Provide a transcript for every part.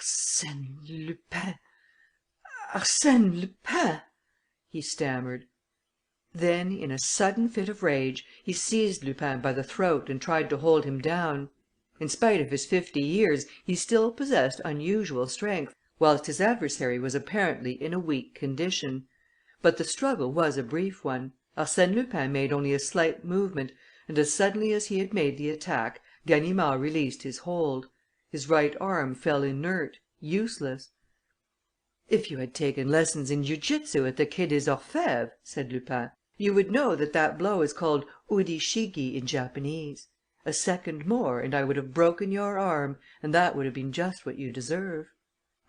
Arsène Lupin! Arsène Lupin!" he stammered. Then, in a sudden fit of rage, he seized Lupin by the throat and tried to hold him down. In spite of his 50 years, he still possessed unusual strength, whilst his adversary was apparently in a weak condition. But the struggle was a brief one. Arsène Lupin made only a slight movement, and as suddenly as he had made the attack, Ganimard released his hold. His right arm fell inert, useless. "If you had taken lessons in jiu jitsu at the Quai des Orfèvres," said Lupin, "you would know that that blow is called uri shigi in Japanese. A second more, and I would have broken your arm, and that would have been just what you deserve.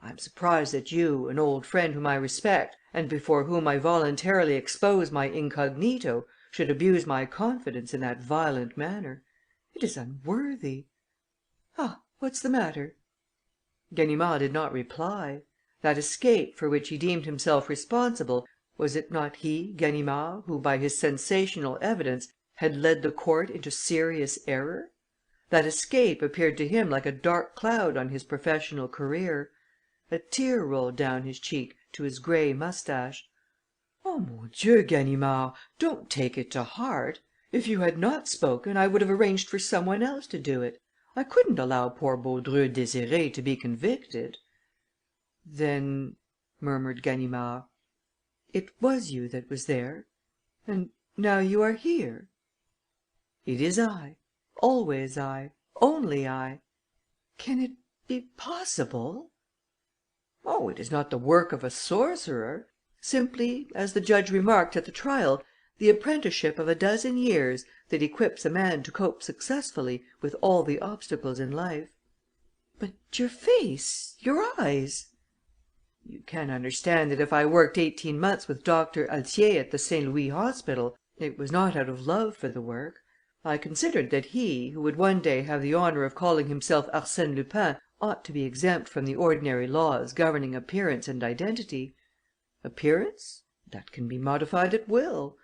I am surprised that you, an old friend whom I respect, and before whom I voluntarily expose my incognito, should abuse my confidence in that violent manner. It is unworthy. Ah, what's the matter?" Ganimard did not reply. That escape, for which he deemed himself responsible, was it not he, Ganimard, who, by his sensational evidence, had led the court into serious error? That escape appeared to him like a dark cloud on his professional career. A tear rolled down his cheek to his grey moustache. "Oh, mon Dieu, Ganimard, don't take it to heart. If you had not spoken, I would have arranged for some one else to do it. I couldn't allow poor Baudreux Désiré to be convicted." "Then," murmured Ganimard, "it was you that was there? And now you are here?" "It is I, always I, only I." "Can it be possible?" "Oh, it is not the work of a sorcerer. Simply, as the judge remarked at the trial, the apprenticeship of a dozen years that equips a man to cope successfully with all the obstacles in life." "But your face, your eyes?" "You can understand that if I worked 18 months with Dr. Altier at the Saint Louis Hospital, it was not out of love for the work. I considered that he, who would one day have the honour of calling himself Arsène Lupin, ought to be exempt from the ordinary laws governing appearance and identity. Appearance? That can be modified at will.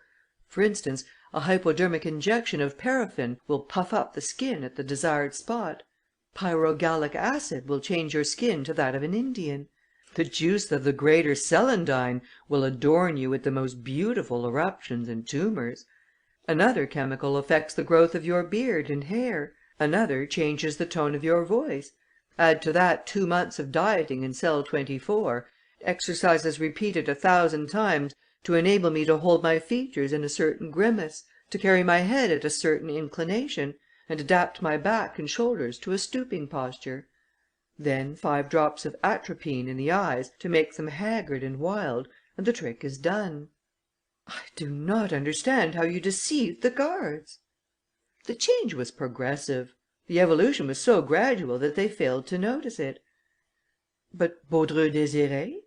For instance, a hypodermic injection of paraffin will puff up the skin at the desired spot. Pyrogallic acid will change your skin to that of an Indian. The juice of the greater celandine will adorn you with the most beautiful eruptions and tumours. Another chemical affects the growth of your beard and hair. Another changes the tone of your voice. Add to that 2 months of dieting in cell 24, exercises repeated 1,000 times to enable me to hold my features in a certain grimace, to carry my head at a certain inclination, and adapt my back and shoulders to a stooping posture. Then 5 drops of atropine in the eyes to make them haggard and wild, and the trick is done." "I do not understand how you deceived the guards." "The change was progressive. The evolution was so gradual that they failed to notice it." "But Baudreux Désiré?"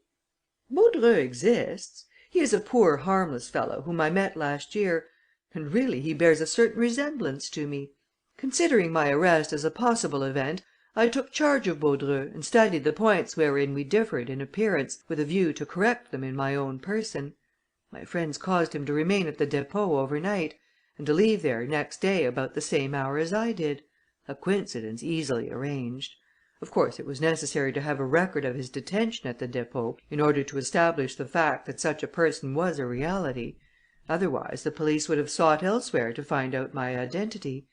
"Baudreux exists. He is a poor harmless fellow whom I met last year, and really he bears a certain resemblance to me. Considering my arrest as a possible event, I took charge of Baudreux and studied the points wherein we differed in appearance, with a view to correct them in my own person. My friends caused him to remain at the Dépôt overnight, and to leave there next day about the same hour as I did, a coincidence easily arranged. Of course, it was necessary to have a record of his detention at the Dépôt in order to establish the fact that such a person was a reality. Otherwise, the police would have sought elsewhere to find out my identity.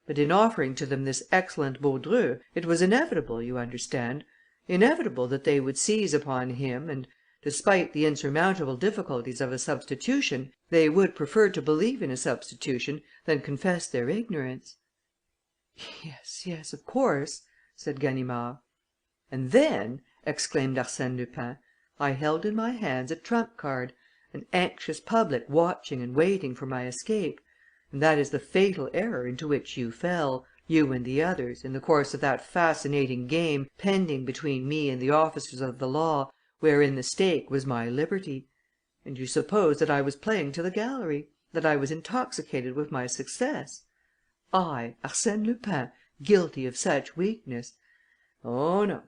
But in offering to them this excellent Baudreux, it was inevitable, you understand, inevitable that they would seize upon him and, despite the insurmountable difficulties of a substitution, they would prefer to believe in a substitution than confess their ignorance." Yes, of course," said Ganimard. "And then," exclaimed Arsène Lupin, "I held in my hands a trump card, an anxious public watching and waiting for my escape. And that is the fatal error into which you fell, you and the others, in the course of that fascinating game pending between me and the officers of the law, wherein the stake was my liberty. And you suppose that I was playing to the gallery, that I was intoxicated with my success? I, Arsène Lupin, guilty of such weakness? Oh, no.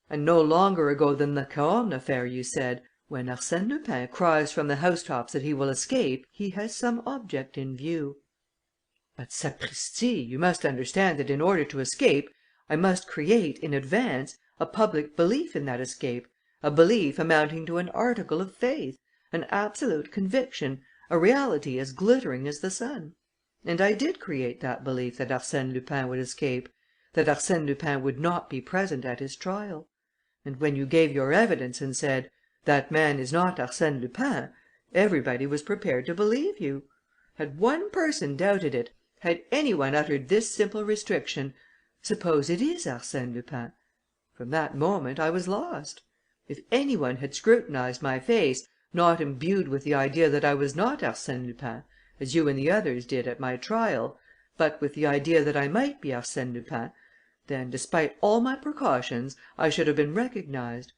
And no longer ago than the Cahorn affair, you said, 'When Arsène Lupin cries from the housetops that he will escape, he has some object in view.' But, sapristi, you must understand that in order to escape, I must create, in advance, a public belief in that escape, a belief amounting to an article of faith, an absolute conviction, a reality as glittering as the sun. And I did create that belief that Arsène Lupin would escape, that Arsène Lupin would not be present at his trial. And when you gave your evidence and said, 'That man is not Arsène Lupin,' everybody was prepared to believe you. Had one person doubted it, had any one uttered this simple restriction, 'Suppose it is Arsène Lupin,' from that moment I was lost. If any one had scrutinized my face, not imbued with the idea that I was not Arsène Lupin, as you and the others did at my trial, but with the idea that I might be Arsène Lupin, then, despite all my precautions, I should have been recognized.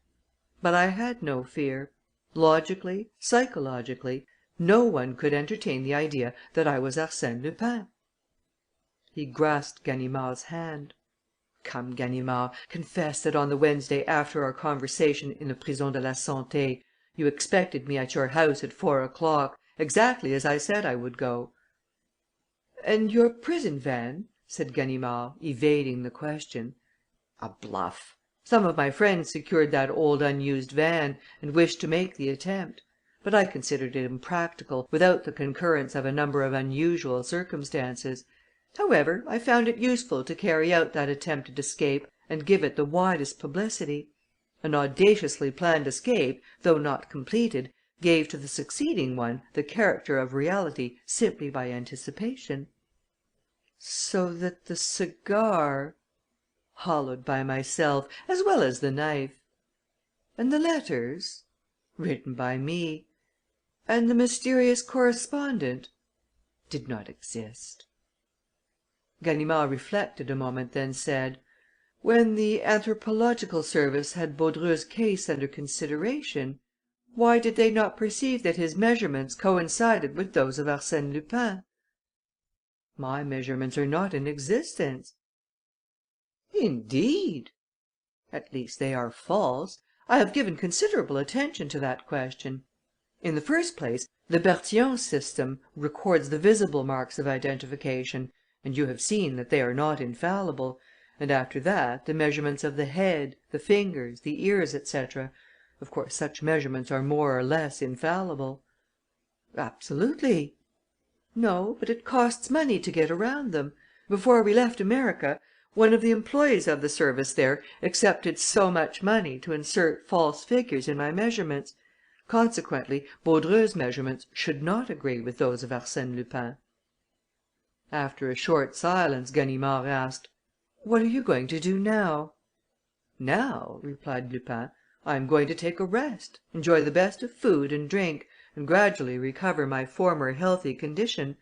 But I had no fear. Logically, psychologically, no one could entertain the idea that I was Arsène Lupin." He grasped Ganimard's hand. "Come, Ganimard, confess that on the Wednesday after our conversation in the Prison de la Santé, you expected me at your house at 4 o'clock, exactly as I said I would go." "And your prison van?" said Ganimard, evading the question. "A bluff. Some of my friends secured that old unused van and wished to make the attempt. But I considered it impractical, without the concurrence of a number of unusual circumstances. However, I found it useful to carry out that attempted escape and give it the widest publicity. An audaciously planned escape, though not completed, gave to the succeeding one the character of reality simply by anticipation." "So that the cigar—" "Hollowed by myself, as well as the knife." "And the letters?" "Written by me." "And the mysterious correspondent?" "Did not exist." Ganimard reflected a moment, then said: "When the anthropological service had Baudru's case under consideration, why did they not perceive that his measurements coincided with those of Arsène Lupin?" "My measurements are not in existence." "Indeed!" "At least they are false. I have given considerable attention to that question. In the first place, the Bertillon system records the visible marks of identification, and you have seen that they are not infallible, and after that, the measurements of the head, the fingers, the ears, etc. Of course, such measurements are more or less infallible." "Absolutely." "No, but it costs money to get around them. Before we left America, one of the employees of the service there accepted so much money to insert false figures in my measurements. Consequently, Baudru's measurements should not agree with those of Arsène Lupin." After a short silence, Ganimard asked: "What are you going to do now?" "Now," replied Lupin, "I am going to take a rest, enjoy the best of food and drink, and gradually recover my former healthy condition.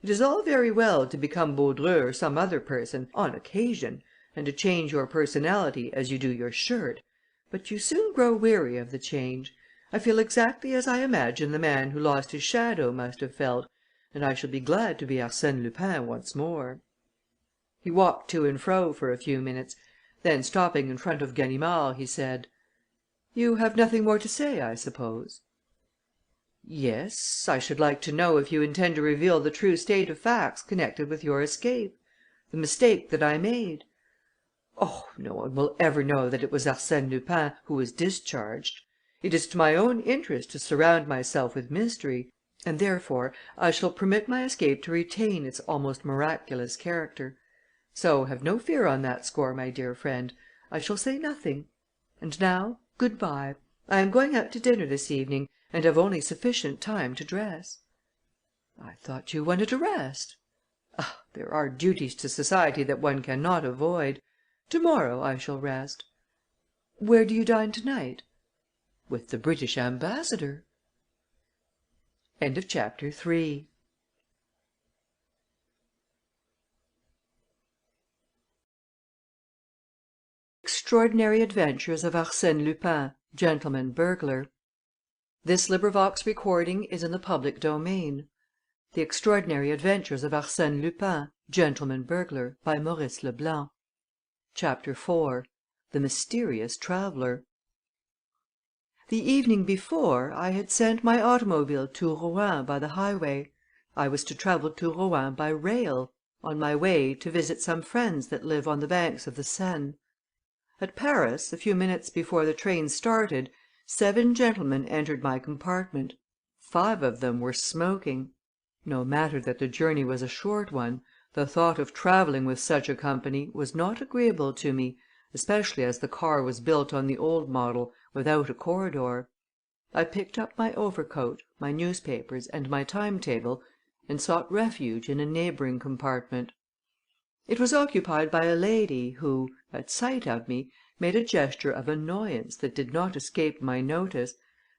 It is all very well to become Baudru or some other person, on occasion, and to change your personality as you do your shirt, but you soon grow weary of the change. I feel exactly as I imagine the man who lost his shadow must have felt, and I shall be glad to be Arsène Lupin once more." He walked to and fro for a few minutes, then stopping in front of Ganimard, he said: "You have nothing more to say, I suppose?" "Yes, I should like to know if you intend to reveal the true state of facts connected with your escape, the mistake that I made." "Oh, no one will ever know that it was Arsène Lupin who was discharged. It is to my own interest to surround myself with mystery, and therefore I shall permit my escape to retain its almost miraculous character. So have no fear on that score, my dear friend. I shall say nothing. And now, good bye. I am going out to dinner this evening, and have only sufficient time to dress." "I thought you wanted to rest." "Ah, there are duties to society that one cannot avoid. To-morrow I shall rest." "Where do you dine to-night?" "With the British ambassador." Chapter 4. Extraordinary Adventures of Arsène Lupin, Gentleman Burglar. This recording is in the public domain. The Extraordinary Adventures of Arsène Lupin, Gentleman Burglar, by Maurice LeBlanc. Chapter 4. The Mysterious Traveller. The evening before, I had sent my automobile to Rouen by the highway. I was to travel to Rouen by rail, on my way to visit some friends that live on the banks of the Seine. At Paris, a few minutes before the train started, 7 gentlemen entered my compartment. 5 of them were smoking. No matter that the journey was a short one, the thought of travelling with such a company was not agreeable to me, especially as the car was built on the old model, without a corridor. I picked up my overcoat, my newspapers, and my time table, and sought refuge in a neighbouring compartment. It was occupied by a lady who, at sight of me, made a gesture of annoyance that did not escape my notice,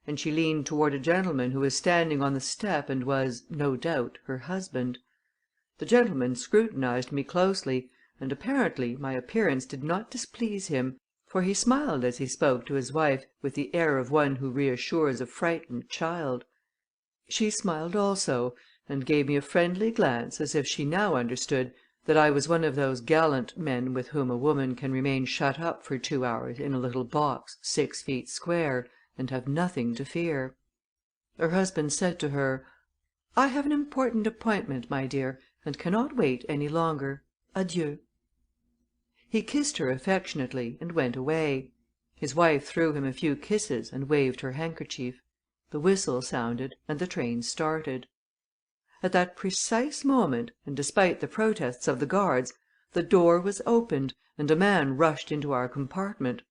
and she leaned toward a gentleman who was standing on the step and was, no doubt, her husband. The gentleman scrutinized me closely, and apparently my appearance did not displease him, for he smiled as he spoke to his wife with the air of one who reassures a frightened child. She smiled also, and gave me a friendly glance as if she now understood that I was one of those gallant men with whom a woman can remain shut up for 2 hours in a little box 6 feet square, and have nothing to fear. Her husband said to her, "I have an important appointment, my dear, and cannot wait any longer. Adieu." He kissed her affectionately and went away. His wife threw him a few kisses and waved her handkerchief. The whistle sounded and the train started. At that precise moment, and despite the protests of the guards, the door was opened and a man rushed into our compartment.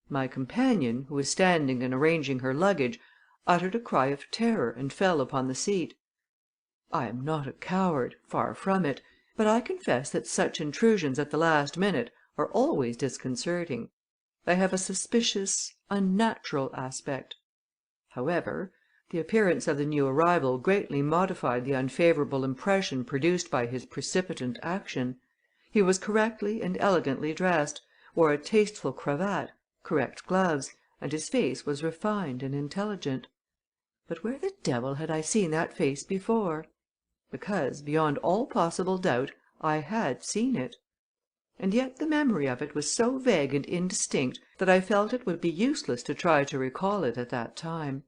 My companion, who was standing and arranging her luggage, uttered a cry of terror and fell upon the seat. I am not a coward, far from it, but I confess that such intrusions at the last minute are always disconcerting. They have a suspicious, unnatural aspect. However, the appearance of the new arrival greatly modified the unfavourable impression produced by his precipitant action. He was correctly and elegantly dressed, wore a tasteful cravat, correct gloves, and his face was refined and intelligent. But where the devil had I seen that face before? Because, beyond all possible doubt, I had seen it. And yet the memory of it was so vague and indistinct that I felt it would be useless to try to recall it at that time.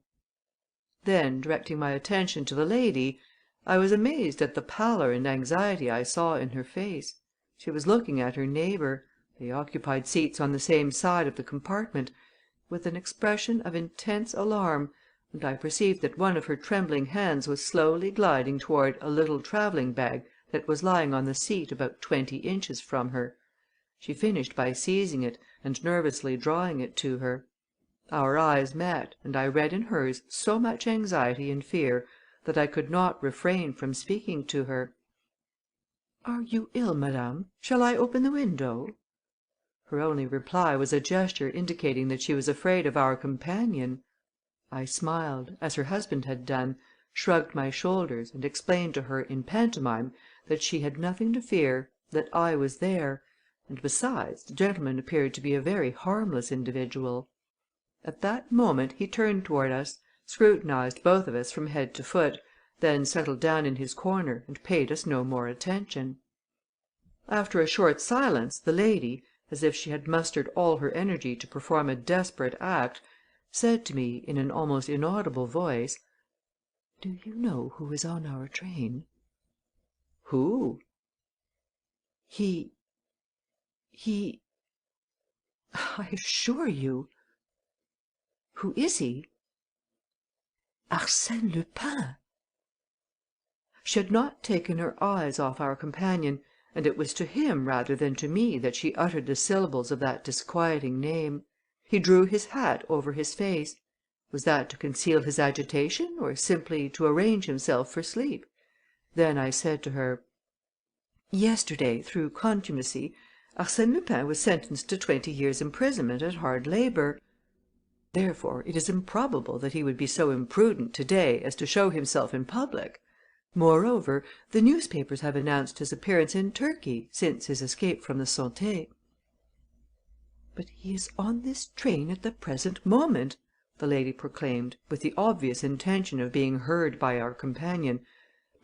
Then, directing my attention to the lady, I was amazed at the pallor and anxiety I saw in her face. She was looking at her neighbour, they occupied seats on the same side of the compartment, with an expression of intense alarm, and I perceived that one of her trembling hands was slowly gliding toward a little travelling bag that was lying on the seat about 20 inches from her. She finished by seizing it and nervously drawing it to her. Our eyes met, and I read in hers so much anxiety and fear that I could not refrain from speaking to her. "Are you ill, madame? Shall I open the window?" Her only reply was a gesture indicating that she was afraid of our companion. I smiled, as her husband had done, shrugged my shoulders, and explained to her in pantomime that she had nothing to fear, that I was there, and besides, the gentleman appeared to be a very harmless individual. At that moment he turned toward us, scrutinized both of us from head to foot, then settled down in his corner and paid us no more attention. After a short silence, the lady, as if she had mustered all her energy to perform a desperate act, said to me in an almost inaudible voice, "Do you know who is on our train?" "Who?" He, I assure you." "Who is he?" "Arsène Lupin." She had not taken her eyes off our companion, and it was to him rather than to me that she uttered the syllables of that disquieting name. He drew his hat over his face. Was that to conceal his agitation, or simply to arrange himself for sleep? Then I said to her: "Yesterday, through contumacy, Arsène Lupin was sentenced to 20 years' imprisonment at hard labour. Therefore, it is improbable that he would be so imprudent to day as to show himself in public. Moreover, the newspapers have announced his appearance in Turkey since his escape from the Santé." "But he is on this train at the present moment," the lady proclaimed, with the obvious intention of being heard by our companion.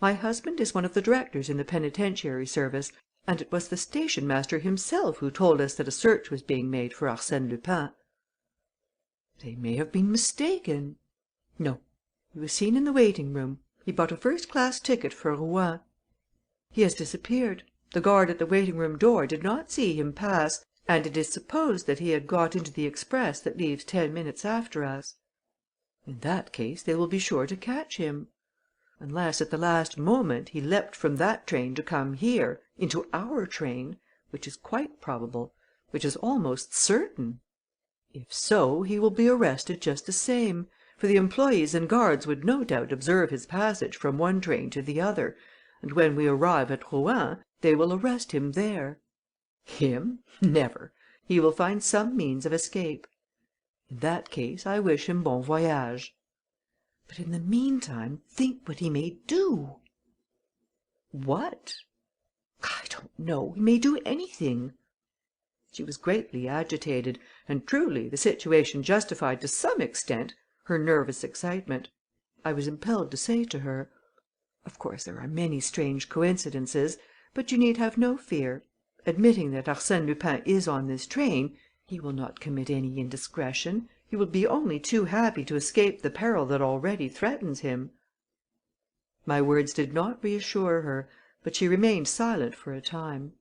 "My husband is one of the directors in the penitentiary service, and it was the station master himself who told us that a search was being made for Arsène Lupin." "They may have been mistaken." "No. He was seen in the waiting room. He bought a first-class ticket for Rouen. He has disappeared. The guard at the waiting room door did not see him pass, and it is supposed that he had got into the express that leaves 10 minutes after us. In that case, they will be sure to catch him. Unless, at the last moment, he leapt from that train to come here, into our train, which is quite probable, which is almost certain. If so, he will be arrested just the same, for the employees and guards would no doubt observe his passage from one train to the other, and when we arrive at Rouen, they will arrest him there. Him? Never! He will find some means of escape. In that case, I wish him bon voyage. But in the meantime, think what he may do." "What?" "I don't know. He may do anything." She was greatly agitated, and truly the situation justified to some extent her nervous excitement. I was impelled to say to her: "Of course there are many strange coincidences, but you need have no fear. Admitting that Arsène Lupin is on this train, he will not commit any indiscretion. He will be only too happy to escape the peril that already threatens him." My words did not reassure her, but she remained silent for a time.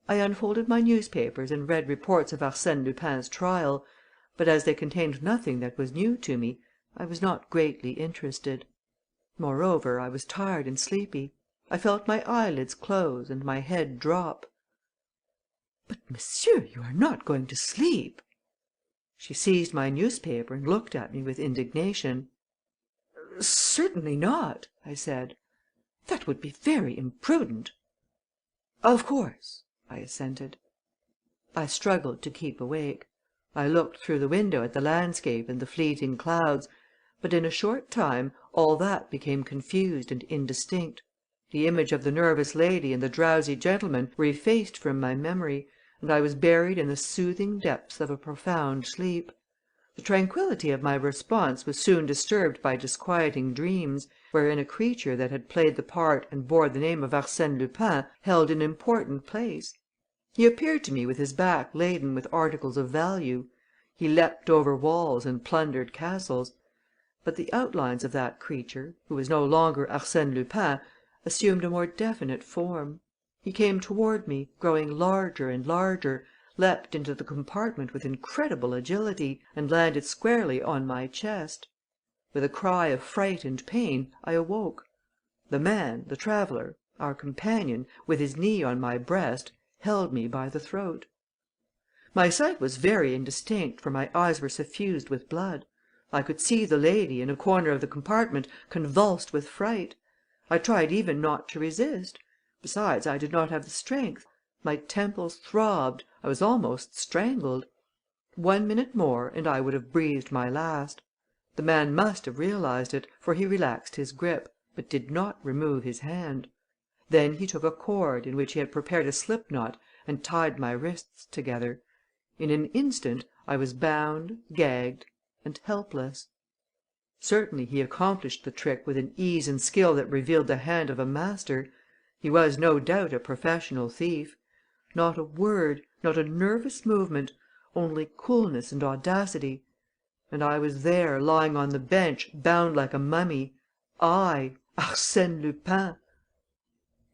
I unfolded my newspapers and read reports of Arsène Lupin's trial, but as they contained nothing that was new to me, I was not greatly interested. Moreover, I was tired and sleepy. I felt my eyelids close and my head drop. "But, monsieur, you are not going to sleep?" She seized my newspaper and looked at me with indignation. "Certainly not," I said. "That would be very imprudent." "Of course," I assented. I struggled to keep awake. I looked through the window at the landscape and the fleeting clouds, but in a short time all that became confused and indistinct. The image of the nervous lady and the drowsy gentleman were effaced from my memory, and I was buried in the soothing depths of a profound sleep. The tranquillity of my response was soon disturbed by disquieting dreams, wherein a creature that had played the part and bore the name of Arsène Lupin held an important place. He appeared to me with his back laden with articles of value. He leapt over walls and plundered castles. But the outlines of that creature, who was no longer Arsène Lupin, assumed a more definite form. He came toward me, growing larger and larger, leapt into the compartment with incredible agility, and landed squarely on my chest. With a cry of fright and pain, I awoke. The man, the traveller, our companion, with his knee on my breast, held me by the throat. My sight was very indistinct, for my eyes were suffused with blood. I could see the lady, in a corner of the compartment, convulsed with fright. I tried even not to resist. Besides, I did not have the strength. My temples throbbed. I was almost strangled. 1 minute more, and I would have breathed my last. The man must have realized it, for he relaxed his grip, but did not remove his hand. Then he took a cord, in which he had prepared a slip knot, and tied my wrists together. In an instant I was bound, gagged, and helpless. Certainly he accomplished the trick with an ease and skill that revealed the hand of a master. He was no doubt a professional thief. Not a word, not a nervous movement, only coolness and audacity. And I was there, lying on the bench, bound like a mummy. I, Arsène Lupin!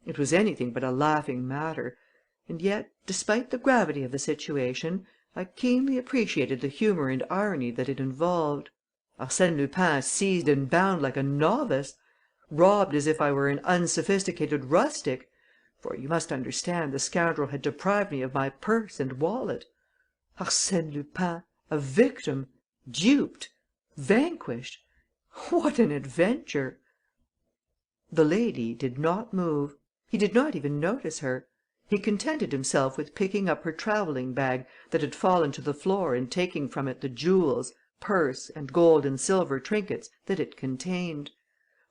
It was anything but a laughing matter. And yet, despite the gravity of the situation, I keenly appreciated the humour and irony that it involved. Arsène Lupin seized and bound like a novice! Robbed as if I were an unsophisticated rustic! For, you must understand, the scoundrel had deprived me of my purse and wallet. Arsène Lupin, a victim, duped, vanquished! What an adventure! The lady did not move. He did not even notice her. He contented himself with picking up her travelling bag that had fallen to the floor and taking from it the jewels, purse, and gold and silver trinkets that it contained.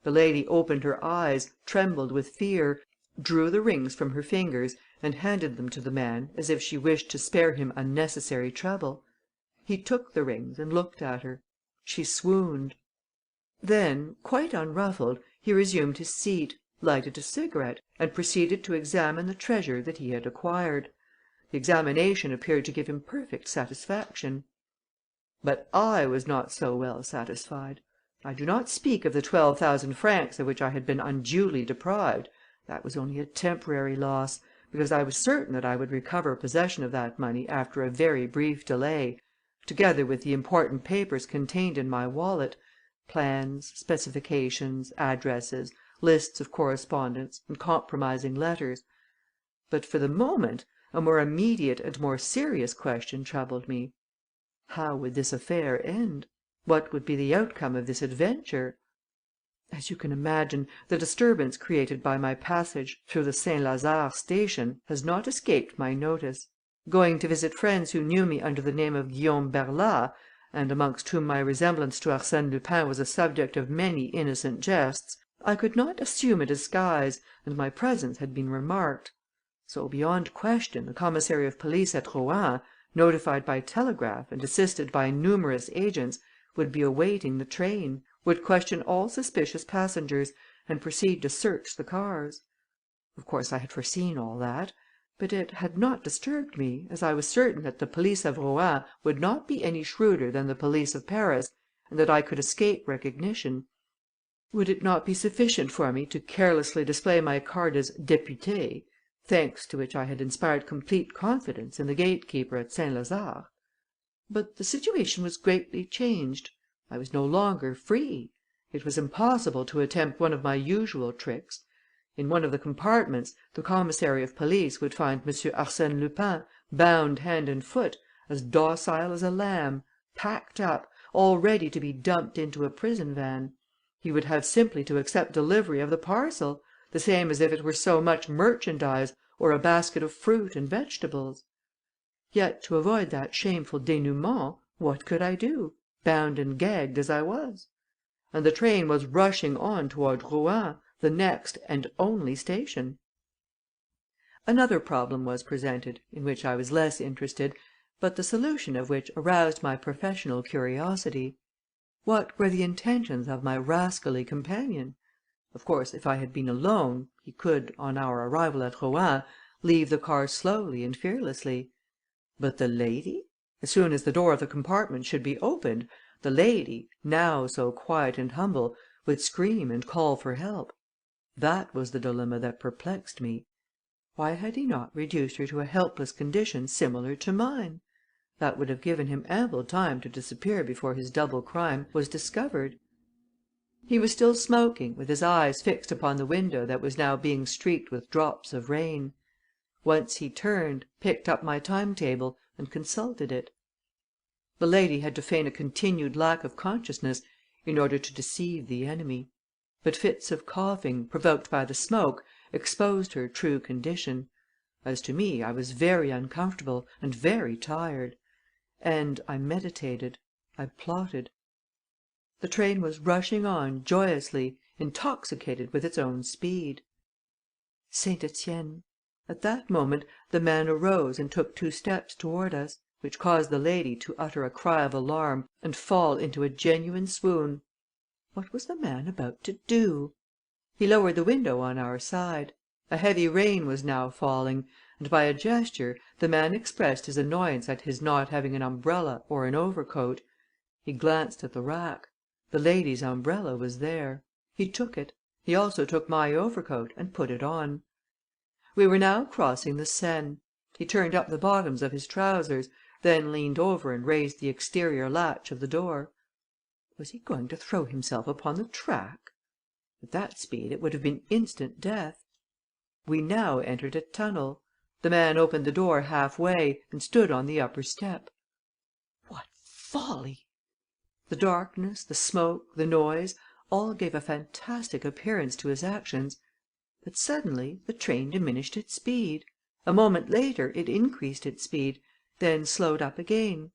The lady opened her eyes, trembled with fear, drew the rings from her fingers, and handed them to the man as if she wished to spare him unnecessary trouble. He took the rings and looked at her. She swooned. Then, quite unruffled, he resumed his seat, lighted a cigarette, and proceeded to examine the treasure that he had acquired. The examination appeared to give him perfect satisfaction. But I was not so well satisfied. I do not speak of the 12,000 francs of which I had been unduly deprived. That was only a temporary loss, because I was certain that I would recover possession of that money after a very brief delay, together with the important papers contained in my wallet, plans, specifications, addresses, lists of correspondence, and compromising letters. But for the moment, a more immediate and more serious question troubled me. How would this affair end? What would be the outcome of this adventure? As you can imagine, the disturbance created by my passage through the Saint-Lazare station has not escaped my notice. Going to visit friends who knew me under the name of Guillaume Burglar, and amongst whom my resemblance to Arsène Lupin was a subject of many innocent jests, I could not assume a disguise, and my presence had been remarked. So, beyond question, the commissary of police at Rouen, notified by telegraph and assisted by numerous agents, would be awaiting the train, would question all suspicious passengers, and proceed to search the cars. Of course, I had foreseen all that, but it had not disturbed me, as I was certain that the police of Rouen would not be any shrewder than the police of Paris, and that I could escape recognition. Would it not be sufficient for me to carelessly display my card as député, thanks to which I had inspired complete confidence in the gatekeeper at Saint-Lazare? But the situation was greatly changed. I was no longer free. It was impossible to attempt one of my usual tricks. In one of the compartments, the commissary of police would find Monsieur Arsène Lupin, bound hand and foot, as docile as a lamb, packed up, all ready to be dumped into a prison van. He would have simply to accept delivery of the parcel, the same as if it were so much merchandise, or a basket of fruit and vegetables. Yet, to avoid that shameful dénouement, what could I do, bound and gagged as I was? And the train was rushing on toward Rouen, the next and only station. Another problem was presented, in which I was less interested, but the solution of which aroused my professional curiosity. What were the intentions of my rascally companion? Of course, if I had been alone, he could, on our arrival at Rouen, leave the car slowly and fearlessly. But the lady? As soon as the door of the compartment should be opened, the lady, now so quiet and humble, would scream and call for help. That was the dilemma that perplexed me. Why had he not reduced her to a helpless condition similar to mine? That would have given him ample time to disappear before his double crime was discovered. He was still smoking, with his eyes fixed upon the window that was now being streaked with drops of rain. Once he turned, picked up my timetable, and consulted it. The lady had to feign a continued lack of consciousness in order to deceive the enemy. But fits of coughing, provoked by the smoke, exposed her true condition. As to me, I was very uncomfortable and very tired. And I meditated, I plotted. The train was rushing on joyously, intoxicated with its own speed. Saint-Étienne. At that moment, the man arose and took 2 steps toward us, which caused the lady to utter a cry of alarm and fall into a genuine swoon. What was the man about to do? He lowered the window on our side. A heavy rain was now falling, and by a gesture the man expressed his annoyance at his not having an umbrella or an overcoat. He glanced at the rack. The lady's umbrella was there. He took it. He also took my overcoat and put it on. We were now crossing the Seine. He turned up the bottoms of his trousers, then leaned over and raised the exterior latch of the door. Was he going to throw himself upon the track? At that speed it would have been instant death. We now entered a tunnel. The man opened the door halfway and stood on the upper step. What folly! The darkness, the smoke, the noise, all gave a fantastic appearance to his actions. But suddenly the train diminished its speed. A moment later it increased its speed, then slowed up again.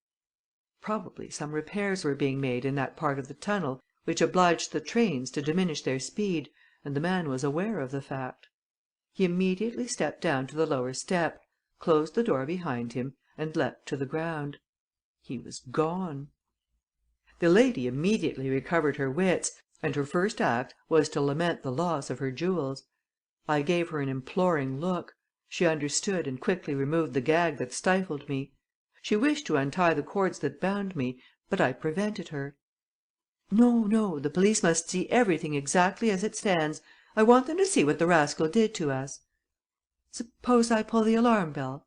Probably some repairs were being made in that part of the tunnel which obliged the trains to diminish their speed, and the man was aware of the fact. He immediately stepped down to the lower step, closed the door behind him, and leapt to the ground. He was gone. The lady immediately recovered her wits, and her first act was to lament the loss of her jewels. I gave her an imploring look. She understood and quickly removed the gag that stifled me. She wished to untie the cords that bound me, but I prevented her. No, no, the police must see everything exactly as it stands. I want them to see what the rascal did to us. Suppose I pull the alarm bell?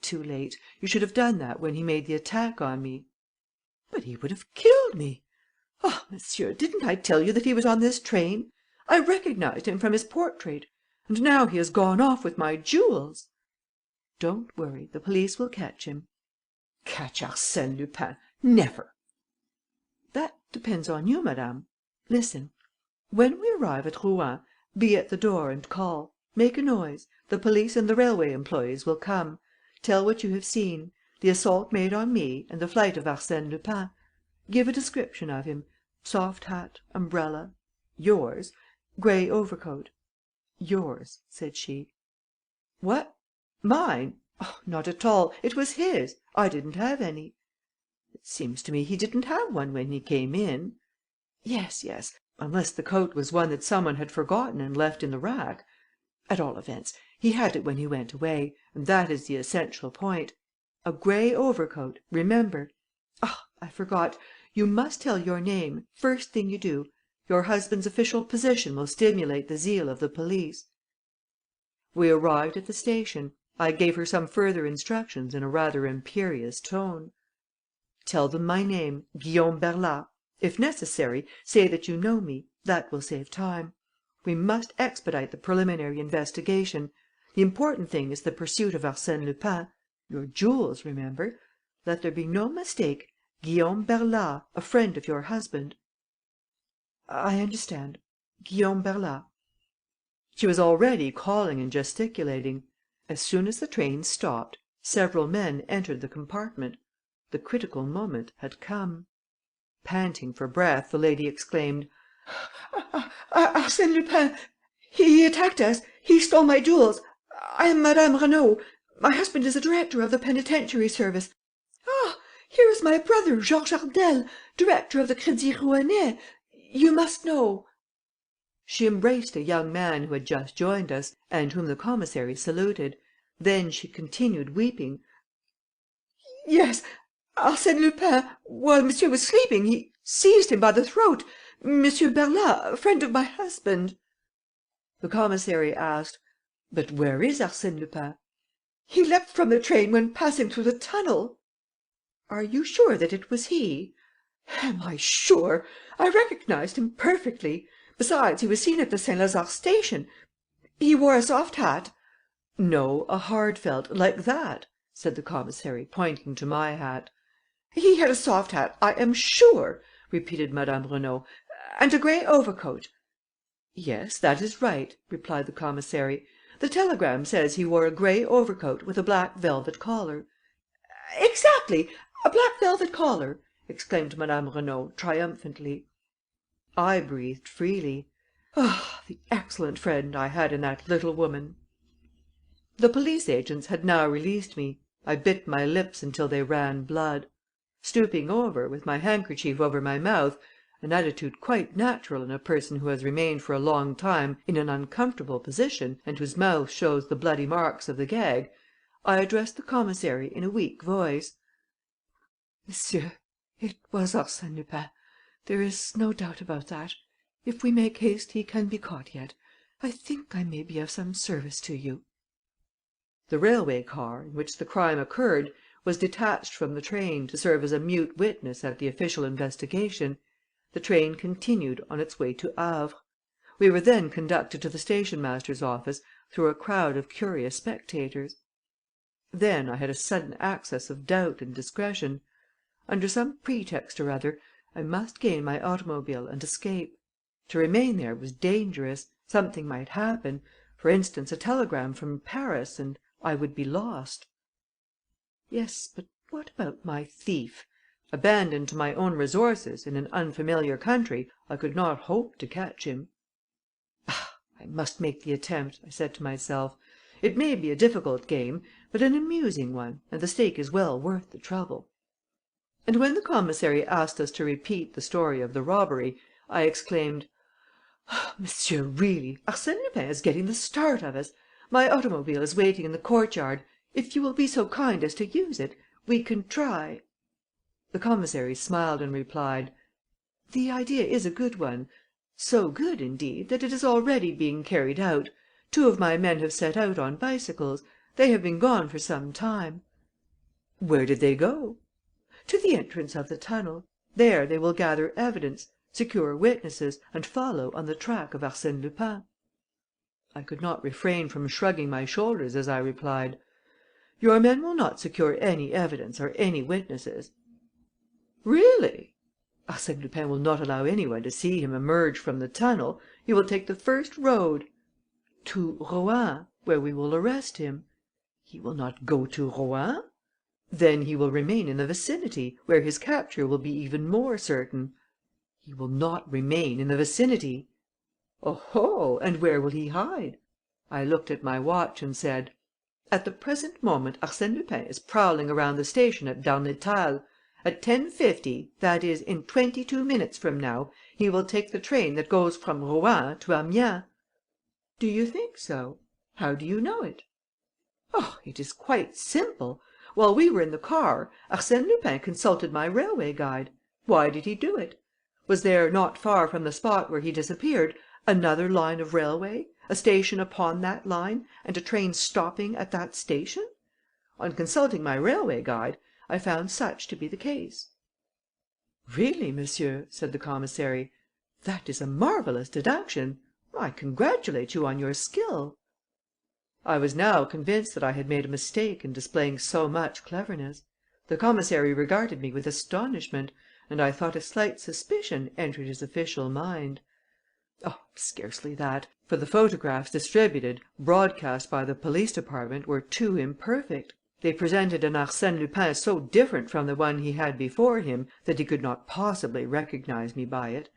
Too late. You should have done that when he made the attack on me." "But he would have killed me. Ah, monsieur, didn't I tell you that he was on this train? I recognized him from his portrait. And now he has gone off with my jewels." "Don't worry. The police will catch him." "Catch Arsène Lupin! Never!" "That depends on you, madame. Listen. When we arrive at Rouen, be at the door and call. Make a noise. The police and the railway employees will come. Tell what you have seen: the assault made on me and the flight of Arsène Lupin. Give a description of him: soft hat, umbrella, yours, grey overcoat." "Yours," said she. "What? Mine? Oh, not at all. It was his. I didn't have any." "It seems to me he didn't have one when he came in." "Yes, yes, unless the coat was one that some one had forgotten and left in the rack. At all events, he had it when he went away, and that is the essential point. A grey overcoat, remember. Ah, I forgot. You must tell your name, first thing you do. Your husband's official position will stimulate the zeal of the police." We arrived at the station. I gave her some further instructions in a rather imperious tone. "Tell them my name, Guillaume Burglar. If necessary, say that you know me. That will save time. We must expedite the preliminary investigation. The important thing is the pursuit of Arsène Lupin. Your jewels, remember. Let there be no mistake. Guillaume Burglar, a friend of your husband." "I understand. Guillaume Burglar." She was already calling and gesticulating. As soon as the train stopped, several men entered the compartment. The critical moment had come. Panting for breath, the lady exclaimed: "Arsène Lupin! He attacked us! He stole my jewels! I am Madame Renaud. My husband is the director of the penitentiary service. Ah, here is my brother, Georges Ardelle, director of the Crédit Rouennais. You must know." She embraced a young man who had just joined us, and whom the commissary saluted. Then she continued, weeping: "Yes, Arsène Lupin, while monsieur was sleeping, he seized him by the throat. Monsieur Burglar, a friend of my husband." The commissary asked: "But where is Arsène Lupin?" "He leapt from the train when passing through the tunnel." "Are you sure that it was he?" "Am I sure? I recognized him perfectly. Besides, he was seen at the Saint-Lazare station. He wore a soft hat." "No, a hard felt, like that," said the commissary, pointing to my hat. "He had a soft hat, I am sure," repeated Madame Renaud, "and a grey overcoat." "Yes, that is right," replied the commissary. "The telegram says he wore a grey overcoat with a black velvet collar." "Exactly, a black velvet collar!" exclaimed Madame Renaud, triumphantly. I breathed freely. Ah, the excellent friend I had in that little woman! The police agents had now released me. I bit my lips until they ran blood. Stooping over, with my handkerchief over my mouth, an attitude quite natural in a person who has remained for a long time in an uncomfortable position and whose mouth shows the bloody marks of the gag, I addressed the commissary in a weak voice: "Monsieur, it was Arsène Lupin. There is no doubt about that. If we make haste, he can be caught yet. I think I may be of some service to you." The railway car, in which the crime occurred, was detached from the train, to serve as a mute witness at the official investigation. The train continued on its way to Havre. We were then conducted to the station master's office through a crowd of curious spectators. Then I had a sudden access of doubt and discretion. Under some pretext or other, I must gain my automobile and escape. To remain there was dangerous. Something might happen, for instance, a telegram from Paris, and I would be lost. Yes, but what about my thief? Abandoned to my own resources, in an unfamiliar country, I could not hope to catch him. "I must make the attempt," I said to myself. "It may be a difficult game, but an amusing one, and the stake is well worth the trouble." And when the commissary asked us to repeat the story of the robbery, I exclaimed: "Monsieur, really, Arsène Lupin is getting the start of us. My automobile is waiting in the courtyard. If you will be so kind as to use it, we can try." The commissary smiled and replied: "The idea is a good one. So good, indeed, that it is already being carried out. 2 of my men have set out on bicycles. They have been gone for some time." "Where did they go?" "To the entrance of the tunnel. There they will gather evidence, secure witnesses, and follow on the track of Arsène Lupin." I could not refrain from shrugging my shoulders as I replied: "Your men will not secure any evidence or any witnesses." "Really?" "Arsène Lupin will not allow any one to see him emerge from the tunnel. He will take the first road." "To Rouen, where we will arrest him." "He will not go to Rouen." "Then he will remain in the vicinity, where his capture will be even more certain." "He will not remain in the vicinity." "Oho! And where will he hide?" I looked at my watch and said: "At the present moment Arsène Lupin is prowling around the station at Darnétal. At 10:50, that is, in 22 minutes from now, he will take the train that goes from Rouen to Amiens." "Do you think so? How do you know it?" "Oh, it is quite simple. While we were in the car, Arsène Lupin consulted my railway guide. Why did he do it? Was there, not far from the spot where he disappeared, another line of railway, a station upon that line, and a train stopping at that station? On consulting my railway guide, I found such to be the case." "Really, monsieur," said the commissary, "that is a marvellous deduction. I congratulate you on your skill." I was now convinced that I had made a mistake in displaying so much cleverness. The commissary regarded me with astonishment, and I thought a slight suspicion entered his official mind. Oh, scarcely that, for the photographs distributed, broadcast by the police department, were too imperfect. They presented an Arsène Lupin so different from the one he had before him that he could not possibly recognize me by it.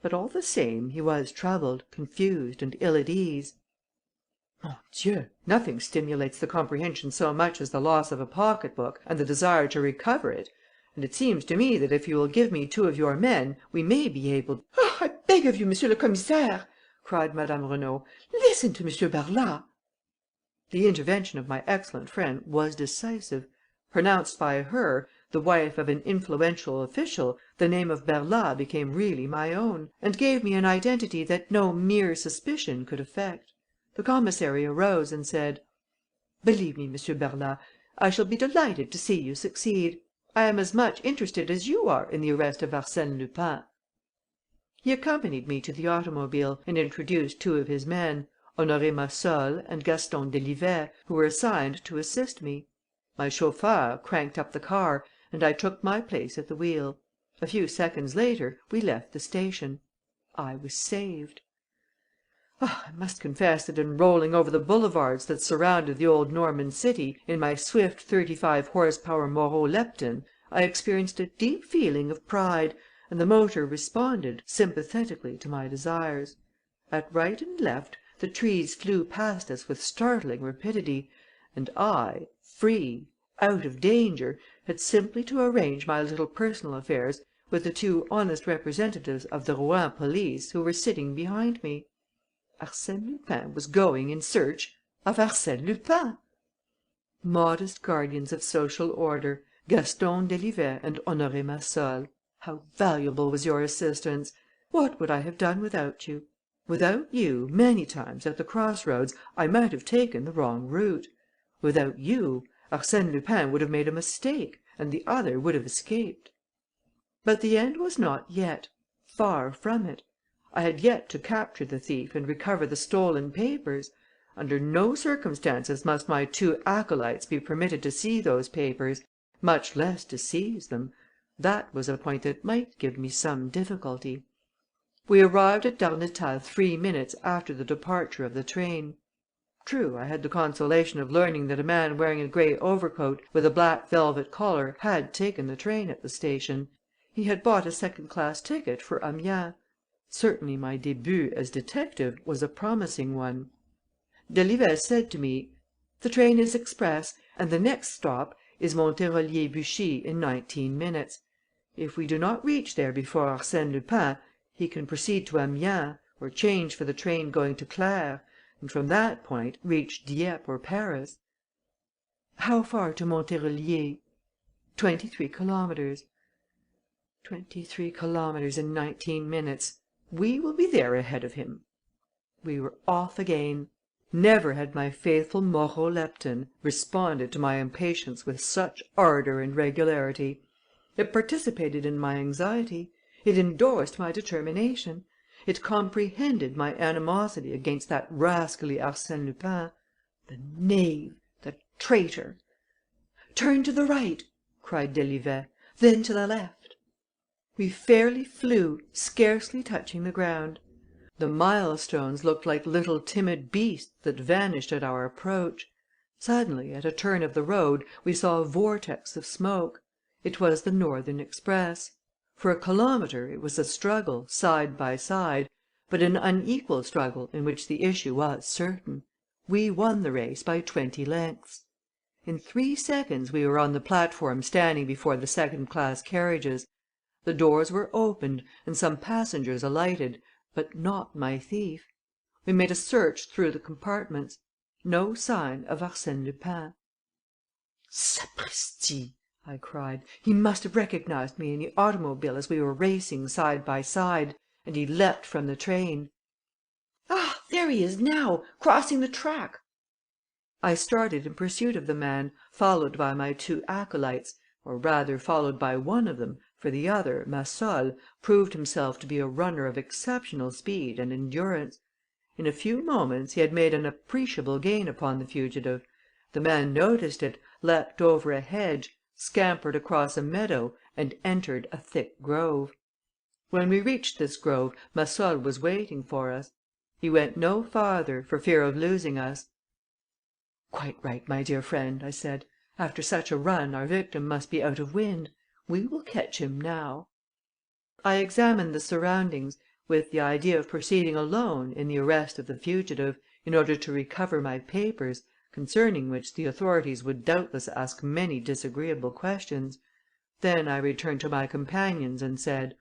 But all the same, he was troubled, confused, and ill at ease. Mon Dieu! Nothing stimulates the comprehension so much as the loss of a pocket book and the desire to recover it, and it seems to me that if you will give me 2 of your men, we may be able—" "Oh, I beg of you, Monsieur le Commissaire," cried Madame Renaud, "listen to Monsieur Burglar." The intervention of my excellent friend was decisive. Pronounced by her, the wife of an influential official, the name of Burglar became really my own, and gave me an identity that no mere suspicion could affect. The commissary arose and said: "Believe me, Monsieur Burglar, I shall be delighted to see you succeed. I am as much interested as you are in the arrest of Arsène Lupin." He accompanied me to the automobile, and introduced 2 of his men, Honoré Massol and Gaston Delivet, who were assigned to assist me. My chauffeur cranked up the car, and I took my place at the wheel. A few seconds later, we left the station. I was saved. I must confess that in rolling over the boulevards that surrounded the old Norman city, in my swift 35 horsepower Moreau Lepton, I experienced a deep feeling of pride, and the motor responded sympathetically to my desires. At right and left, the trees flew past us with startling rapidity, and I, free, out of danger, had simply to arrange my little personal affairs with the 2 honest representatives of the Rouen police who were sitting behind me. Arsène Lupin was going in search of Arsène Lupin! Modest guardians of social order, Gaston Delivet and Honoré Massol, how valuable was your assistance! What would I have done without you? Without you, many times, at the cross roads, I might have taken the wrong route. Without you, Arsène Lupin would have made a mistake, and the other would have escaped. But the end was not yet, far from it. I had yet to capture the thief and recover the stolen papers. Under no circumstances must my 2 acolytes be permitted to see those papers, much less to seize them. That was a point that might give me some difficulty. We arrived at Darnétal 3 minutes after the departure of the train. True, I had the consolation of learning that a man wearing a grey overcoat with a black velvet collar had taken the train at the station. He had bought a second-class ticket for Amiens. Certainly my début as detective was a promising one. Delivet said to me: "The train is express, and the next stop is Montérolier-Buchy in 19 minutes. If we do not reach there before Arsène Lupin, he can proceed to Amiens, or change for the train going to Clare, and from that point reach Dieppe or Paris." "How far to Montérolier?" 23 kilometres. 23 kilometres in 19 minutes. We will be there ahead of him. We were off again. Never had my faithful Moreau lepton responded to my impatience with such ardor and regularity. It participated in my anxiety. It endorsed my determination. It comprehended my animosity against that rascally Arsène Lupin. The knave! The traitor! "Turn to the right!" cried Delivet. "Then to the left!" We fairly flew, scarcely touching the ground. The milestones looked like little timid beasts that vanished at our approach. Suddenly, at a turn of the road, we saw a vortex of smoke. It was the Northern Express. For a kilometre it was a struggle, side by side, but an unequal struggle in which the issue was certain. We won the race by 20 lengths. In 3 seconds we were on the platform standing before the second class carriages. The doors were opened and some passengers alighted, but not my thief. We made a search through the compartments. No sign of Arsène Lupin. "Sapristi!" I cried. "He must have recognized me in the automobile as we were racing side by side, and he leapt from the train. Ah, there he is now, crossing the track!" I started in pursuit of the man, followed by my 2 acolytes, or rather followed by one of them, for the other, Massol, proved himself to be a runner of exceptional speed and endurance. In a few moments he had made an appreciable gain upon the fugitive. The man noticed it, leapt over a hedge, scampered across a meadow, and entered a thick grove. When we reached this grove, Massol was waiting for us. He went no farther, for fear of losing us. "Quite right, my dear friend," I said. "After such a run our victim must be out of wind. We will catch him now." I examined the surroundings, with the idea of proceeding alone in the arrest of the fugitive, in order to recover my papers, concerning which the authorities would doubtless ask many disagreeable questions. Then I returned to my companions and said: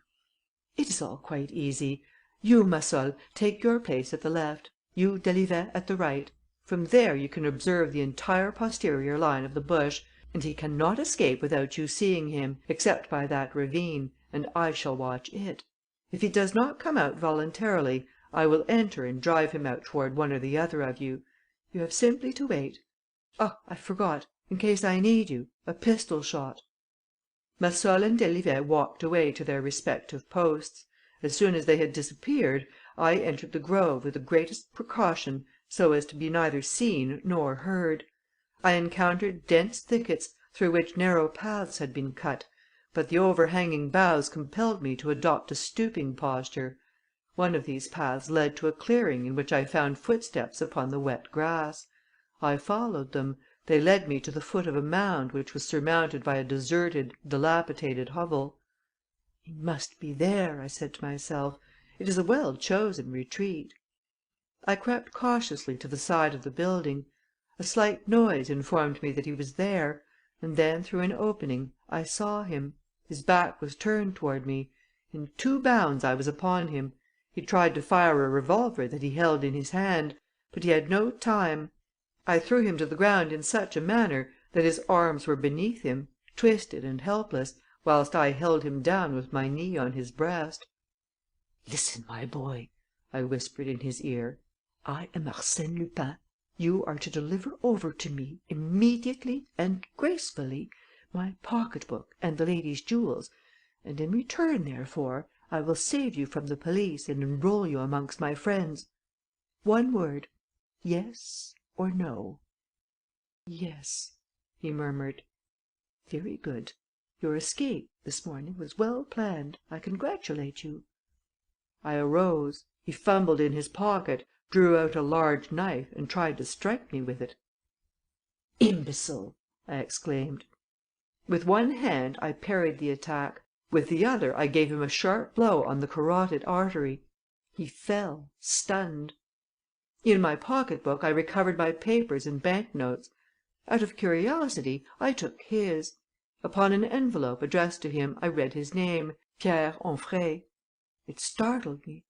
"It is all quite easy. You, Massol, take your place at the left; you, Delivet, at the right. From there you can observe the entire posterior line of the bush, and he cannot escape without you seeing him, except by that ravine, and I shall watch it. If he does not come out voluntarily, I will enter and drive him out toward one or the other of you. You have simply to wait. Ah, I forgot, in case I need you, a pistol shot." Massol and Delivet walked away to their respective posts. As soon as they had disappeared, I entered the grove with the greatest precaution, so as to be neither seen nor heard. I encountered dense thickets, through which narrow paths had been cut, but the overhanging boughs compelled me to adopt a stooping posture. One of these paths led to a clearing in which I found footsteps upon the wet grass. I followed them. They led me to the foot of a mound which was surmounted by a deserted, dilapidated hovel. "He must be there," I said to myself. "It is a well chosen retreat." I crept cautiously to the side of the building. A slight noise informed me that he was there, and then, through an opening, I saw him. His back was turned toward me. In 2 bounds I was upon him. He tried to fire a revolver that he held in his hand, but he had no time. I threw him to the ground in such a manner that his arms were beneath him, twisted and helpless, whilst I held him down with my knee on his breast. "Listen, my boy," I whispered in his ear. "I am Arsène Lupin. You are to deliver over to me, immediately and gracefully, my pocketbook and the lady's jewels, and in return, therefore, I will save you from the police and enroll you amongst my friends. One word, yes or no?" "Yes," he murmured. "Very good. Your escape, this morning, was well planned. I congratulate you." I arose. He fumbled in his pocket, drew out a large knife, and tried to strike me with it. "Imbecile!" I exclaimed. With one hand I parried the attack. With the other I gave him a sharp blow on the carotid artery. He fell, stunned. In my pocketbook I recovered my papers and bank notes. Out of curiosity I took his. Upon an envelope addressed to him I read his name, Pierre Onfray. It startled me.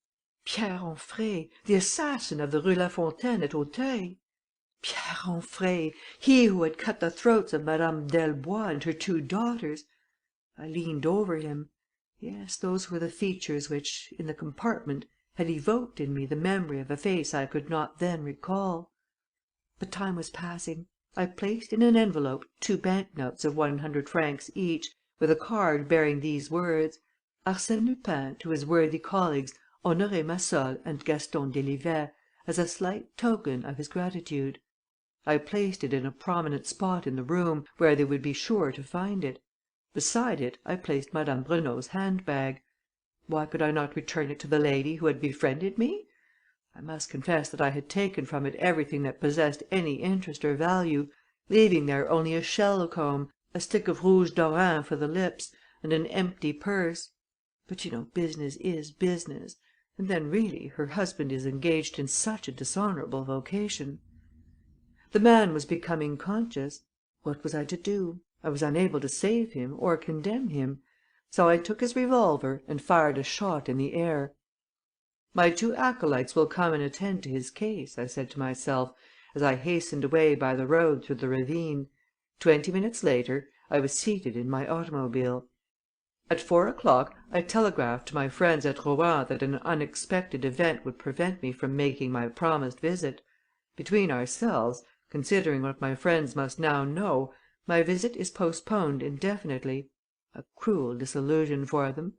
Pierre Onfray, the assassin of the Rue La Fontaine at Auteuil! Pierre Onfray, he who had cut the throats of Madame Delbois and her 2 daughters! I leaned over him. Yes, those were the features which, in the compartment, had evoked in me the memory of a face I could not then recall. But time was passing. I placed in an envelope 2 bank notes of 100 francs each, with a card bearing these words: Arsène Lupin to his worthy colleagues Honoré Massol and Gaston d'Elivet, as a slight token of his gratitude. I placed it in a prominent spot in the room, where they would be sure to find it. Beside it I placed Madame Renaud's handbag. Why could I not return it to the lady who had befriended me? I must confess that I had taken from it everything that possessed any interest or value, leaving there only a shell comb, a stick of rouge d'Oran for the lips, and an empty purse. But you know business is business, and then really her husband is engaged in such a dishonourable vocation. The man was becoming conscious. What was I to do? I was unable to save him or condemn him. So I took his revolver and fired a shot in the air. My 2 acolytes will come and attend to his case, I said to myself, as I hastened away by the road through the ravine. 20 minutes later, I was seated in my automobile. At 4 o'clock, I telegraphed to my friends at Rouen that an unexpected event would prevent me from making my promised visit. Between ourselves, considering what my friends must now know, my visit is postponed indefinitely. A cruel disillusion for them.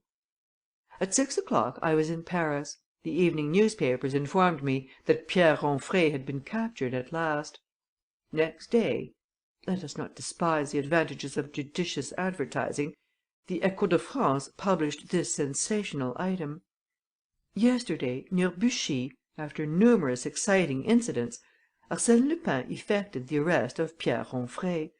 At 6 o'clock I was in Paris. The evening newspapers informed me that Pierre Onfray had been captured at last. Next day, let us not despise the advantages of judicious advertising, the Echo de France published this sensational item: Yesterday, near Buchy, after numerous exciting incidents, Arsène Lupin effected the arrest of Pierre Onfray.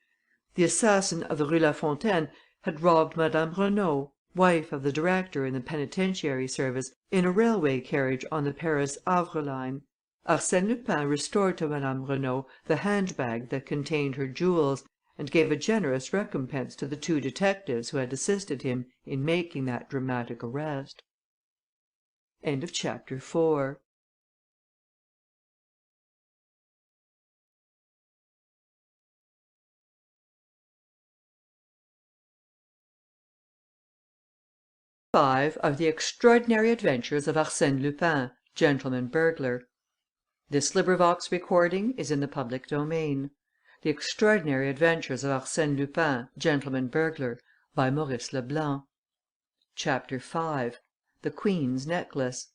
The assassin of the Rue La Fontaine had robbed Madame Renaud, wife of the director in the penitentiary service, in a railway carriage on the Paris Havre line. Arsène Lupin restored to Madame Renaud the handbag that contained her jewels, and gave a generous recompense to the 2 detectives who had assisted him in making that dramatic arrest. Chapter 5. Of the Extraordinary Adventures of Arsène Lupin, Gentleman Burglar. This recording is in the public domain. The Extraordinary Adventures of Arsène Lupin, Gentleman Burglar, by Maurice LeBlanc. Chapter 5. The Queen's Necklace.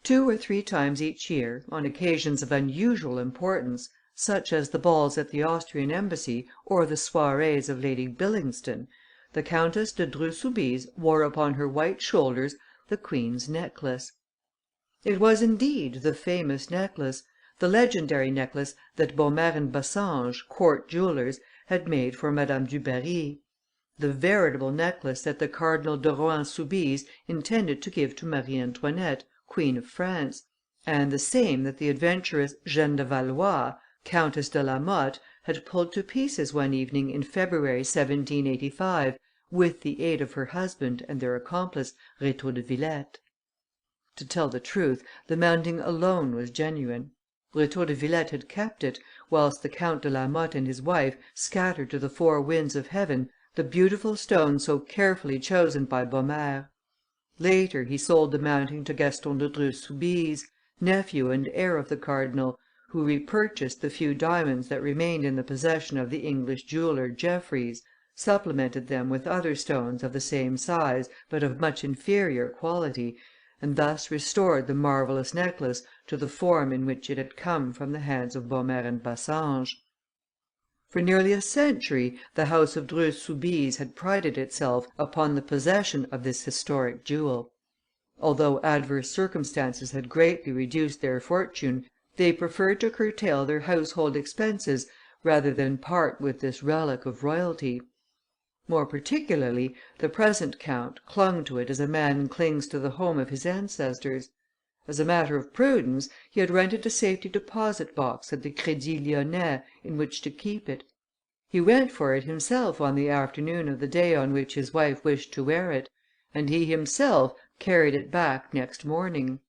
2 or 3 times each year, on occasions of unusual importance, such as the balls at the Austrian Embassy or the soirées of Lady Billingston, the Countess de Dreux-Soubise wore upon her white shoulders the Queen's necklace. It was indeed the famous necklace, the legendary necklace that Baumer and Bassange, court jewellers, had made for Madame du Barry; the veritable necklace that the Cardinal de Rohan-Soubise intended to give to Marie Antoinette, Queen of France, and the same that the adventuress Jeanne de Valois, Countess de la Motte, had pulled to pieces one evening in February 1785, with the aid of her husband and their accomplice, Rétaux de Villette. To tell the truth, the mounting alone was genuine. Rétaux de Villette had kept it, whilst the Count de la Motte and his wife scattered to the 4 winds of heaven the beautiful stone so carefully chosen by Baumer. Later he sold the mounting to Gaston de Dreux-Soubise, nephew and heir of the cardinal, who repurchased the few diamonds that remained in the possession of the English jeweller Jeffreys, supplemented them with other stones of the same size, but of much inferior quality, and thus restored the marvellous necklace to the form in which it had come from the hands of Baumer and Bassange. For nearly a century the house of Dreux-Soubise had prided itself upon the possession of this historic jewel. Although adverse circumstances had greatly reduced their fortune, they preferred to curtail their household expenses rather than part with this relic of royalty. More particularly, the present count clung to it as a man clings to the home of his ancestors. As a matter of prudence, he had rented a safety deposit box at the Crédit Lyonnais in which to keep it. He went for it himself on the afternoon of the day on which his wife wished to wear it, and he himself carried it back next morning.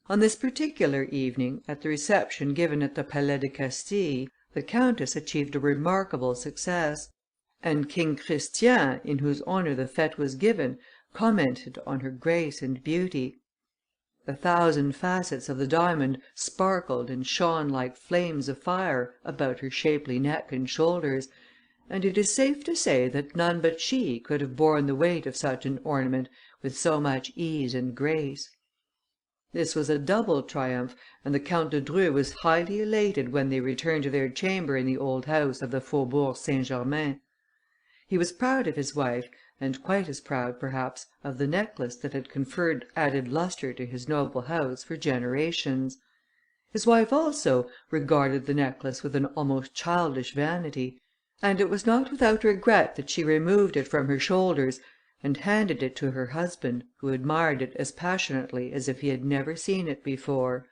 On this particular evening, at the reception given at the Palais de Castille, the countess achieved a remarkable success, and King Christian, in whose honour the fête was given, commented on her grace and beauty. The 1,000 facets of the diamond sparkled and shone like flames of fire about her shapely neck and shoulders, and it is safe to say that none but she could have borne the weight of such an ornament with so much ease and grace. This was a double triumph, and the Count de Dreux was highly elated when they returned to their chamber in the old house of the Faubourg Saint Germain. He was proud of his wife, and quite as proud, perhaps, of the necklace that had conferred added lustre to his noble house for generations. His wife also regarded the necklace with an almost childish vanity, and it was not without regret that she removed it from her shoulders and handed it to her husband, who admired it as passionately as if he had never seen it before.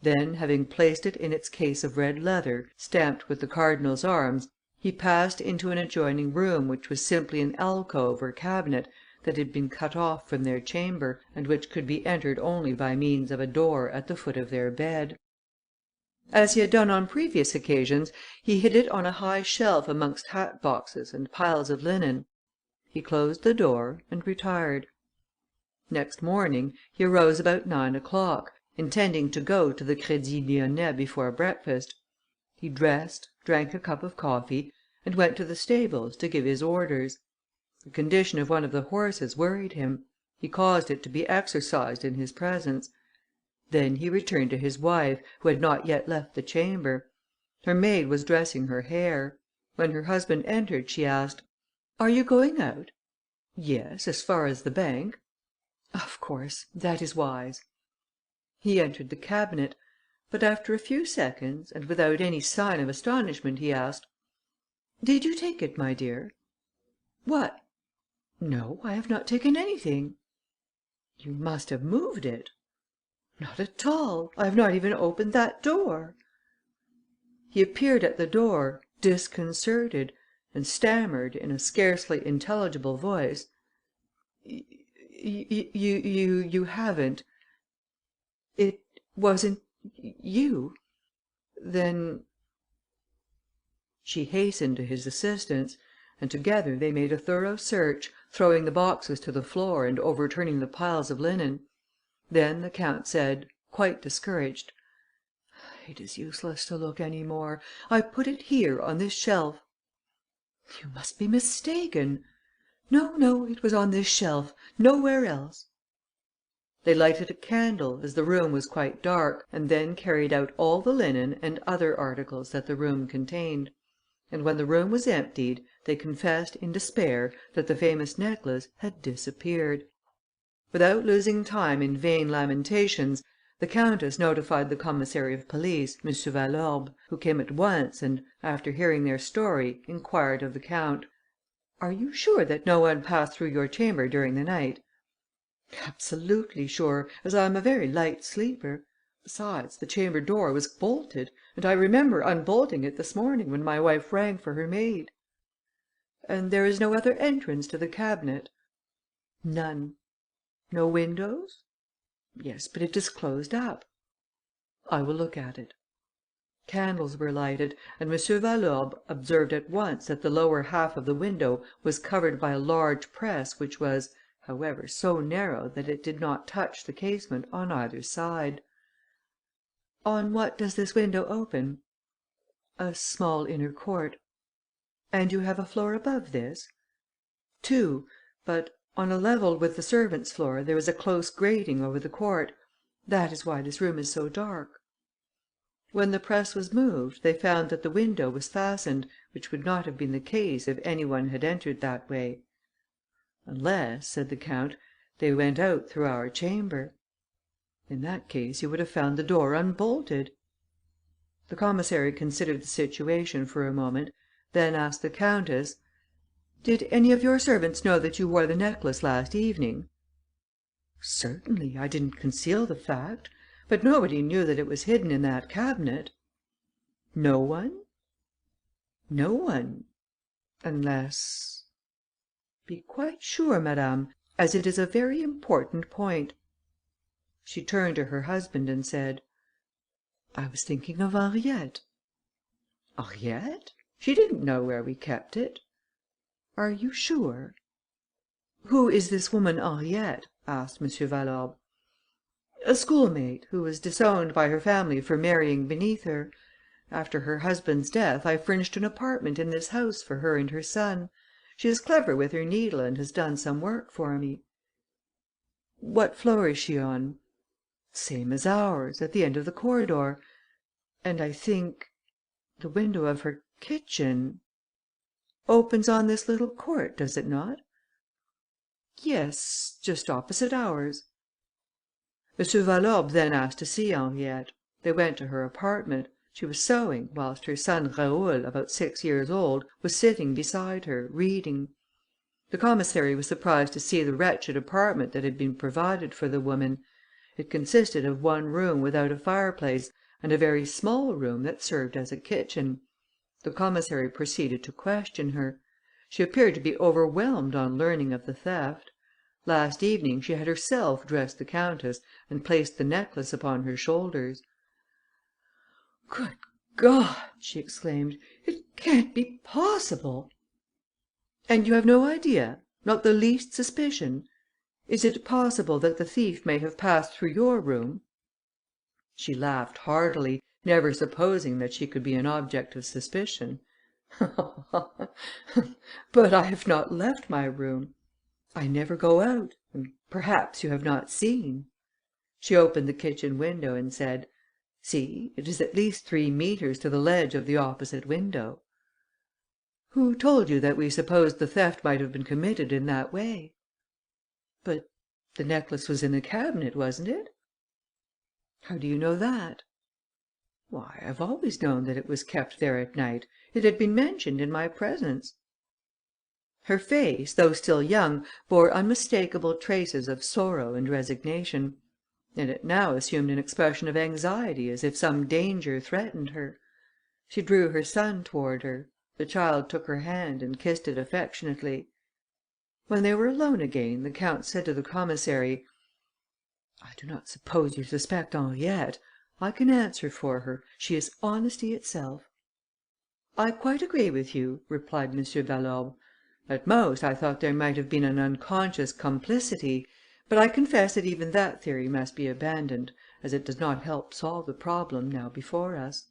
Then, having placed it in its case of red leather, stamped with the cardinal's arms, he passed into an adjoining room which was simply an alcove or cabinet that had been cut off from their chamber, and which could be entered only by means of a door at the foot of their bed. As he had done on previous occasions, he hid it on a high shelf amongst hat boxes and piles of linen. He closed the door and retired. Next morning he arose about 9 o'clock, intending to go to the Crédit Lyonnais before breakfast. He dressed, drank a cup of coffee, and went to the stables to give his orders. The condition of one of the horses worried him. He caused it to be exercised in his presence. Then he returned to his wife, who had not yet left the chamber. Her maid was dressing her hair. When her husband entered, she asked, "Are you going out?" "Yes, as far as the bank." "Of course, that is wise." He entered the cabinet, but after a few seconds, and without any sign of astonishment, he asked, "Did you take it, my dear?" "What?" "No, I have not taken anything." "You must have moved it." "Not at all. I have not even opened that door." He appeared at the door, disconcerted, and stammered, in a scarcely intelligible voice, You haven't... It wasn't you? Then..." She hastened to his assistance, and together they made a thorough search, throwing the boxes to the floor and overturning the piles of linen. Then the count said, quite discouraged, "It is useless to look any more. I put it here, on this shelf." "You must be mistaken." No, it was on this shelf, nowhere else." They lighted a candle, as the room was quite dark, and then carried out all the linen and other articles that the room contained. And when the room was emptied, they confessed, in despair, that the famous necklace had disappeared. Without losing time in vain lamentations, the countess notified the commissary of police, M. Valorbe, who came at once and, after hearing their story, inquired of the count, "Are you sure that no one passed through your chamber during the night?" "Absolutely sure, as I am a very light sleeper. Besides, the chamber door was bolted, and I remember unbolting it this morning when my wife rang for her maid." "And there is no other entrance to the cabinet?" "None." "No windows?" "Yes, but it is closed up." "I will look at it." Candles were lighted, and M. Valorbe observed at once that the lower half of the window was covered by a large press which was, however, so narrow that it did not touch the casement on either side. "On what does this window open?" "A small inner court." "And you have a floor above this?" "Two, but, on a level with the servants' floor, there is a close grating over the court. That is why this room is so dark." When the press was moved, they found that the window was fastened, which would not have been the case if any one had entered that way. "Unless," said the count, "they went out through our chamber. In that case, you would have found the door unbolted." The commissary considered the situation for a moment, then asked the countess, "Did any of your servants know that you wore the necklace last evening?" "Certainly, I didn't conceal the fact. But nobody knew that it was hidden in that cabinet." "No one?" "No one. Unless..." "Be quite sure, madame, as it is a very important point." She turned to her husband and said, "I was thinking of Henriette." "Henriette? She didn't know where we kept it." "Are you sure?" "Who is this woman Henriette?" asked M. Valorbe. a schoolmate, who was disowned by her family for marrying beneath her. After her husband's death, I furnished an apartment in this house for her and her son. She is clever with her needle and has done some work for me." "What floor is she on?" "Same as ours, at the end of the corridor. And I think the window of her kitchen opens on this little court, does it not?" "Yes, just opposite ours." M. Valorbe then asked to see Henriette. They went to her apartment. She was sewing, whilst her son Raoul, about 6 years old, was sitting beside her, reading. The commissary was surprised to see the wretched apartment that had been provided for the woman. It consisted of one room without a fireplace, and a very small room that served as a kitchen. The commissary proceeded to question her. She appeared to be overwhelmed on learning of the theft. Last evening she had herself dressed the countess and placed the necklace upon her shoulders. "Good God!" she exclaimed. "It can't be possible!" "And you have no idea? Not the least suspicion? Is it possible that the thief may have passed through your room?" She laughed heartily, never supposing that she could be an object of suspicion. "But I have not left my room. I never go out, and perhaps you have not seen." She opened the kitchen window and said, "See, it is at least 3 metres to the ledge of the opposite window." "Who told you that we supposed the theft might have been committed in that way?" "But the necklace was in the cabinet, wasn't it?" "How do you know that?" "Why, I've always known that it was kept there at night. It had been mentioned in my presence." Her face, though still young, bore unmistakable traces of sorrow and resignation; and it now assumed an expression of anxiety, as if some danger threatened her. She drew her son toward her. The child took her hand and kissed it affectionately. When they were alone again, the count said to the commissary: "I do not suppose you suspect Henriette. I can answer for her. She is honesty itself." "I quite agree with you," replied M. Valorbe. "At most, I thought there might have been an unconscious complicity, but I confess that even that theory must be abandoned, as it does not help solve the problem now before us."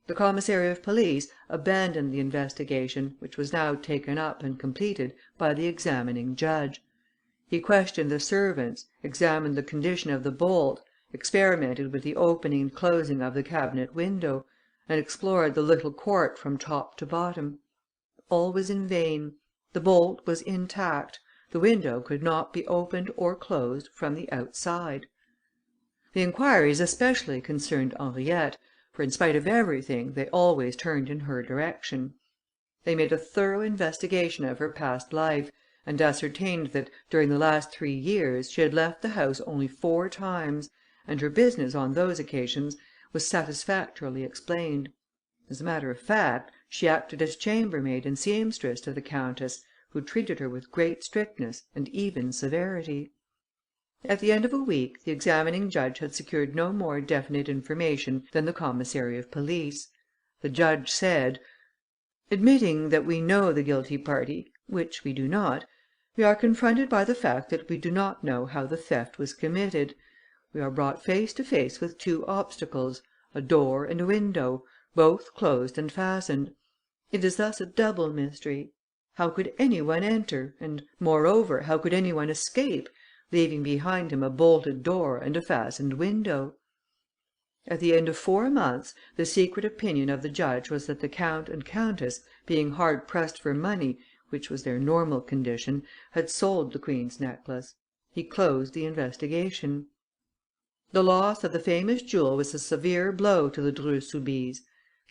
The commissary of police abandoned the investigation, which was now taken up and completed by the examining judge. He questioned the servants, examined the condition of the bolt, experimented with the opening and closing of the cabinet window, and explored the little court from top to bottom. All was in vain. The bolt was intact. The window could not be opened or closed from the outside. The inquiries especially concerned Henriette, for in spite of everything, they always turned in her direction. They made a thorough investigation of her past life, and ascertained that, during the last 3 years, she had left the house only 4 times, and her business on those occasions was satisfactorily explained. As a matter of fact, she acted as chambermaid and seamstress to the countess, who treated her with great strictness and even severity. At the end of a week, the examining judge had secured no more definite information than the commissary of police. The judge said: "Admitting that we know the guilty party, which we do not, we are confronted by the fact that we do not know how the theft was committed. We are brought face to face with 2 obstacles, a door and a window, both closed and fastened. It is thus a double mystery. How could any one enter, and, moreover, how could any one escape, leaving behind him a bolted door and a fastened window?" At the end of 4 months, the secret opinion of the judge was that the count and countess, being hard pressed for money, which was their normal condition, had sold the queen's necklace. He closed the investigation. The loss of the famous jewel was a severe blow to the Dreux Soubise.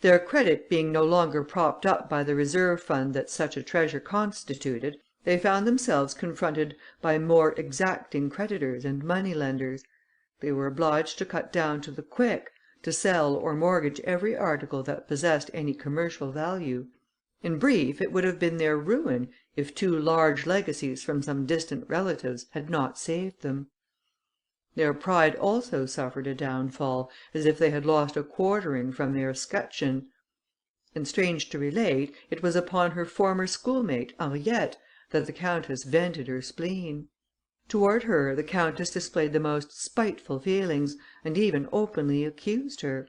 Their credit being no longer propped up by the reserve fund that such a treasure constituted, they found themselves confronted by more exacting creditors and money lenders. They were obliged to cut down to the quick, to sell or mortgage every article that possessed any commercial value. In brief, it would have been their ruin, if 2 large legacies from some distant relatives had not saved them. Their pride also suffered a downfall, as if they had lost a quartering from their escutcheon. And, strange to relate, it was upon her former schoolmate, Henriette, that the countess vented her spleen. Toward her the countess displayed the most spiteful feelings, and even openly accused her.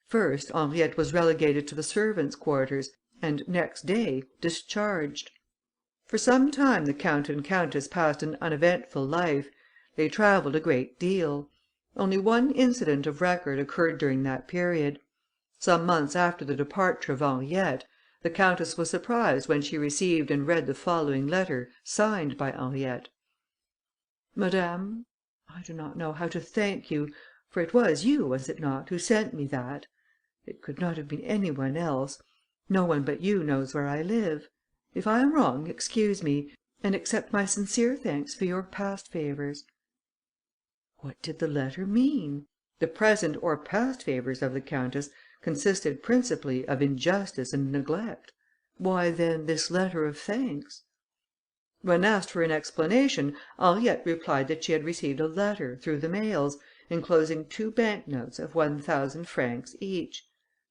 First, Henriette was relegated to the servants' quarters, and next day discharged. For some time the count and countess passed an uneventful life. They travelled a great deal. Only one incident of record occurred during that period. Some months after the departure of Henriette, the countess was surprised when she received and read the following letter signed by Henriette: "Madame, I do not know how to thank you, for it was you, was it not, who sent me that? It could not have been any one else. No one but you knows where I live. If I am wrong, excuse me, and accept my sincere thanks for your past favours." What did the letter mean? The present or past favours of the countess consisted principally of injustice and neglect. Why, then, this letter of thanks? When asked for an explanation, Henriette replied that she had received a letter, through the mails, enclosing 2 bank notes of 1,000 francs each.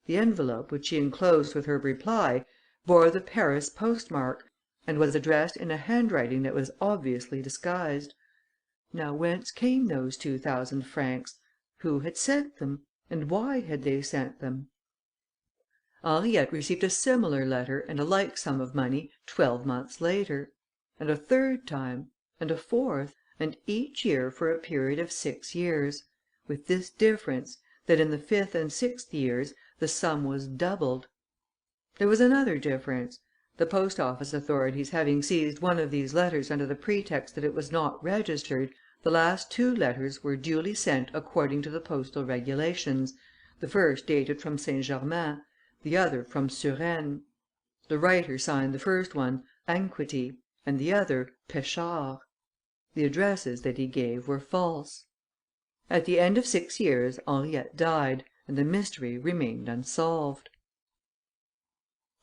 The envelope, which she enclosed with her reply, bore the Paris postmark, and was addressed in a handwriting that was obviously disguised. Now whence came those 2,000 francs? Who had sent them? And why had they sent them? Henriette received a similar letter and a like sum of money 12 months later, and a third time, and a fourth, and each year for a period of 6 years, with this difference, that in the 5th and 6th years the sum was doubled. There was another difference. The post office authorities having seized one of these letters under the pretext that it was not registered, the last 2 letters were duly sent according to the postal regulations, the first dated from Saint Germain, the other from Suresnes. The writer signed the first one Anquety, and the other Péchard. The addresses that he gave were false. At the end of 6 years Henriette died, and the mystery remained unsolved.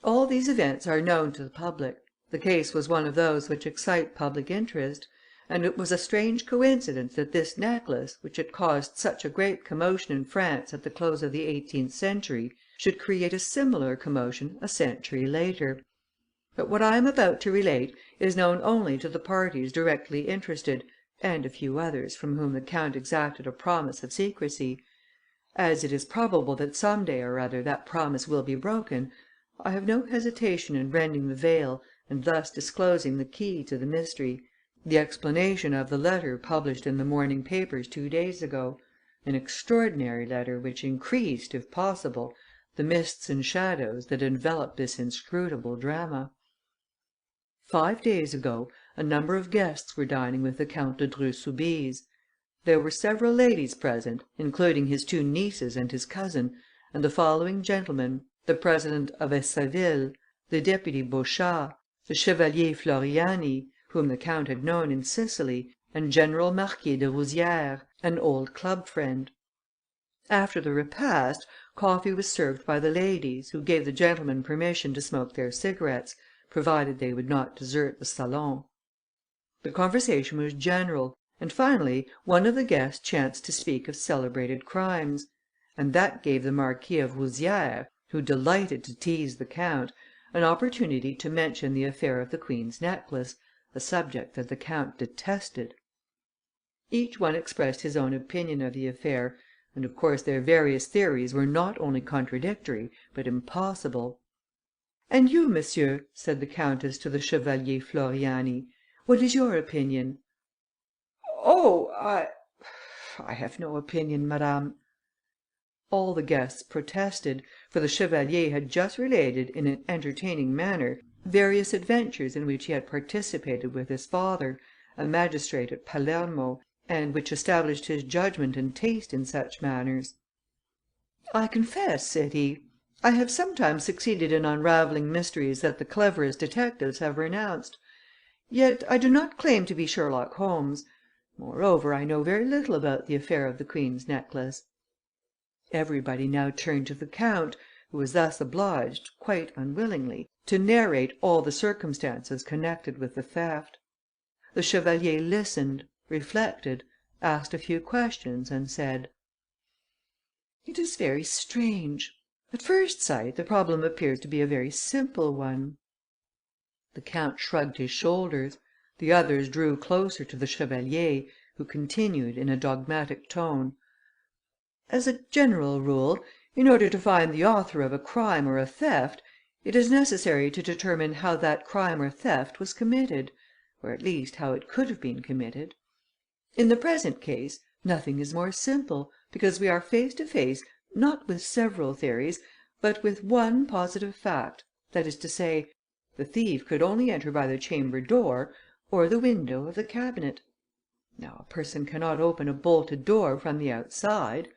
All these events are known to the public. The case was one of those which excite public interest, and it was a strange coincidence that this necklace, which had caused such a great commotion in France at the close of the 18th century, should create a similar commotion a century later. But what I am about to relate is known only to the parties directly interested, and a few others from whom the count exacted a promise of secrecy. As it is probable that some day or other that promise will be broken, I have no hesitation in rending the veil and thus disclosing the key to the mystery, the explanation of the letter published in the morning papers 2 days ago, an extraordinary letter which increased, if possible, the mists and shadows that envelop this inscrutable drama. 5 days ago, a number of guests were dining with the Count de Dreux Soubise. There were several ladies present, including his 2 nieces and his cousin, and the following gentlemen: the president of Essaville, the deputy Beauchat, the Chevalier Floriani, whom the count had known in Sicily, and General Marquis de Rouzières, an old club friend. After the repast, coffee was served by the ladies, who gave the gentlemen permission to smoke their cigarettes, provided they would not desert the salon. The conversation was general, and finally one of the guests chanced to speak of celebrated crimes, and that gave the Marquis of Rouzières, who delighted to tease the count, an opportunity to mention the affair of the queen's necklace, a subject that the count detested. Each one expressed his own opinion of the affair, and of course their various theories were not only contradictory, but impossible. "And you, monsieur," said the countess to the Chevalier Floriani, "what is your opinion?" "Oh, I have no opinion, madame." All the guests protested, for the chevalier had just related, in an entertaining manner, various adventures in which he had participated with his father, a magistrate at Palermo, and which established his judgment and taste in such matters. "I confess," said he, "I have sometimes succeeded in unravelling mysteries that the cleverest detectives have renounced. Yet I do not claim to be Sherlock Holmes. Moreover, I know very little about the affair of the queen's necklace." Everybody now turned to the count, who was thus obliged, quite unwillingly, to narrate all the circumstances connected with the theft. The chevalier listened, reflected, asked a few questions, and said: "It is very strange. At first sight, the problem appears to be a very simple one." The count shrugged his shoulders. The others drew closer to the chevalier, who continued, in a dogmatic tone: "As a general rule, in order to find the author of a crime or a theft, it is necessary to determine how that crime or theft was committed, or at least how it could have been committed. In the present case, nothing is more simple, because we are face to face, not with several theories, but with one positive fact, that is to say, the thief could only enter by the chamber door or the window of the cabinet. Now, a person cannot open a bolted door from the outside,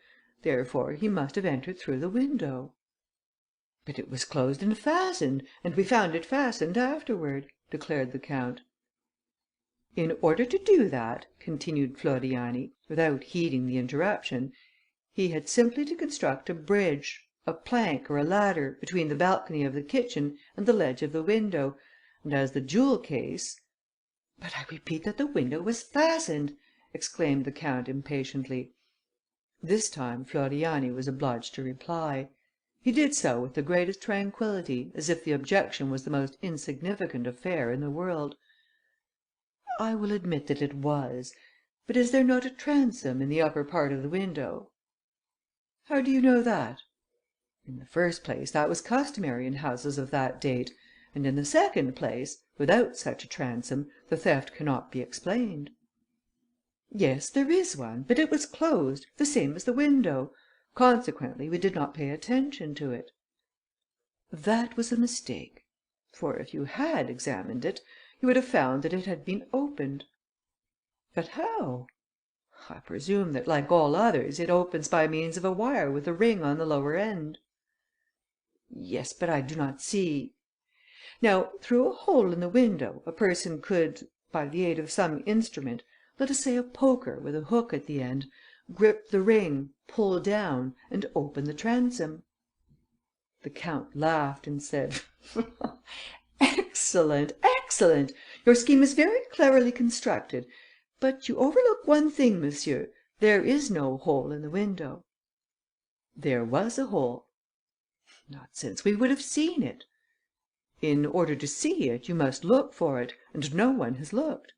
therefore he must have entered through the window." "But it was closed and fastened, and we found it fastened afterward," declared the count. "In order to do that," continued Floriani, without heeding the interruption, "he had simply to construct a bridge, a plank or a ladder, between the balcony of the kitchen and the ledge of the window, and as the jewel case—" "But I repeat that the window was fastened," exclaimed the count impatiently. This time Floriani was obliged to reply. He did so with the greatest tranquillity, as if the objection was the most insignificant affair in the world. "I will admit that it was. But is there not a transom in the upper part of the window?" "How do you know that?" "In the first place, that was customary in houses of that date, and in the second place, without such a transom, the theft cannot be explained." "Yes, there is one, but it was closed, the same as the window. Consequently, we did not pay attention to it." "That was a mistake; for if you had examined it, you would have found that it had been opened." "But how?" "I presume that, like all others, it opens by means of a wire with a ring on the lower end." "Yes, but I do not see—" "Now, through a hole in the window, a person could, by the aid of some instrument, let us say a poker with a hook at the end, grip the ring, pull down, and open the transom." The count laughed and said: "Excellent, excellent! Your scheme is very cleverly constructed. But you overlook one thing, monsieur: there is no hole in the window." "There was a hole." "Not since we would have seen it." "In order to see it, you must look for it, and no one has looked.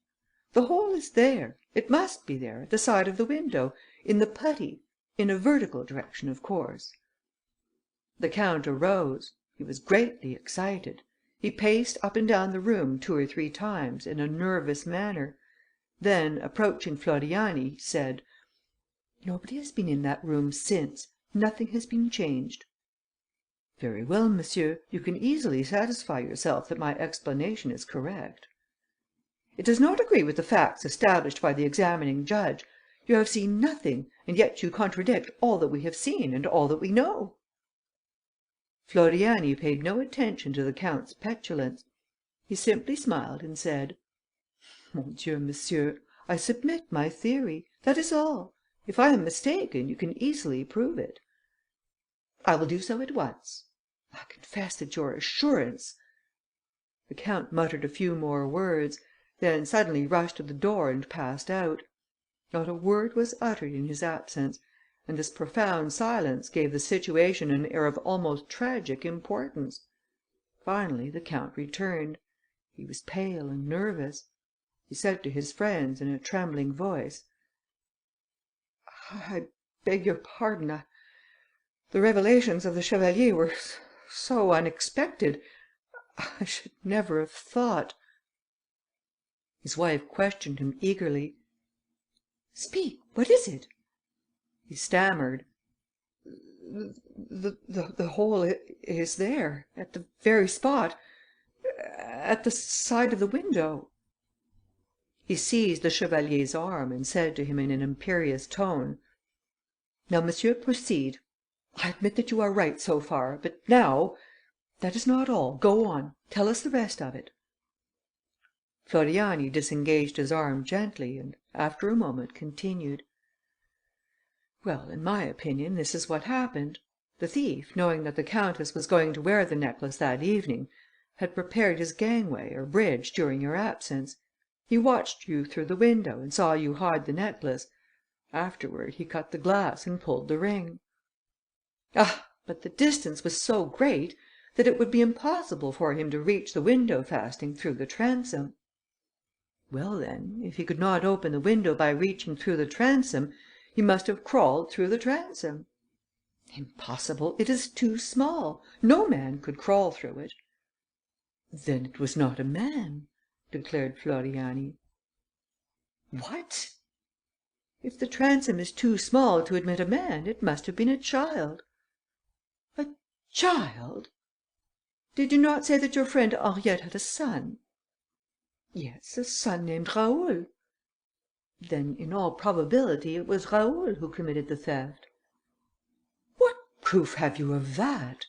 The hole is there, it must be there, at the side of the window, in the putty, in a vertical direction, of course." The count arose. He was greatly excited. He paced up and down the room 2 or 3 times, in a nervous manner. Then, approaching Floriani, he said: "Nobody has been in that room since. Nothing has been changed." "Very well, monsieur, you can easily satisfy yourself that my explanation is correct." "It does not agree with the facts established by the examining judge. You have seen nothing, and yet you contradict all that we have seen and all that we know." Floriani paid no attention to the count's petulance. He simply smiled and said: "Mon Dieu, monsieur, I submit my theory. That is all. If I am mistaken, you can easily prove it." "I will do so at once." "I confess that your assurance—" The count muttered a few more words, then suddenly rushed to the door and passed out. Not a word was uttered in his absence, and this profound silence gave the situation an air of almost tragic importance. Finally, the count returned. He was pale and nervous. He said to his friends, in a trembling voice: "I beg your pardon. The revelations of the chevalier were so unexpected. I should never have thought—" His wife questioned him eagerly: "Speak, what is it?" He stammered: "The hole is there, at the very spot, at the side of the window." He seized the chevalier's arm and said to him in an imperious tone: "Now, monsieur, proceed. I admit that you are right so far, but now—. That is not all. Go on. Tell us the rest of it." Floriani disengaged his arm gently and, after a moment, continued: "Well, in my opinion, this is what happened. The thief, knowing that the countess was going to wear the necklace that evening, had prepared his gangway or bridge during your absence. He watched you through the window and saw you hide the necklace. Afterward, he cut the glass and pulled the ring." "Ah, but the distance was so great that it would be impossible for him to reach the window fastening through the transom." Well, then, if he could not open the window by reaching through the transom, he must have crawled through the transom. Impossible! It is too small. No man could crawl through it. Then it was not a man, declared Floriani. What? If the transom is too small to admit a man, it must have been a child. A child? Did you not say that your friend Henriette had a son? Yes, a son named Raoul. Then, in all probability, it was Raoul who committed the theft. What proof have you of that?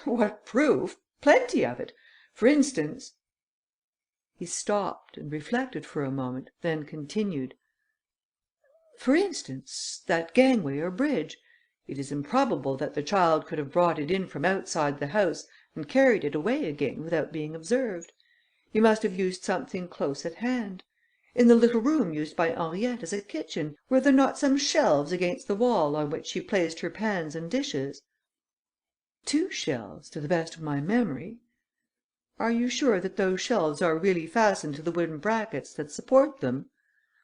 What proof? Plenty of it. For instance. He stopped and reflected for a moment, then continued. For instance, that gangway or bridge. It is improbable that the child could have brought it in from outside the house and carried it away again without being observed. He must have used something close at hand. In the little room used by Henriette as a kitchen, were there not some shelves against the wall on which she placed her pans and dishes? 2 shelves, to the best of my memory. Are you sure that those shelves are really fastened to the wooden brackets that support them?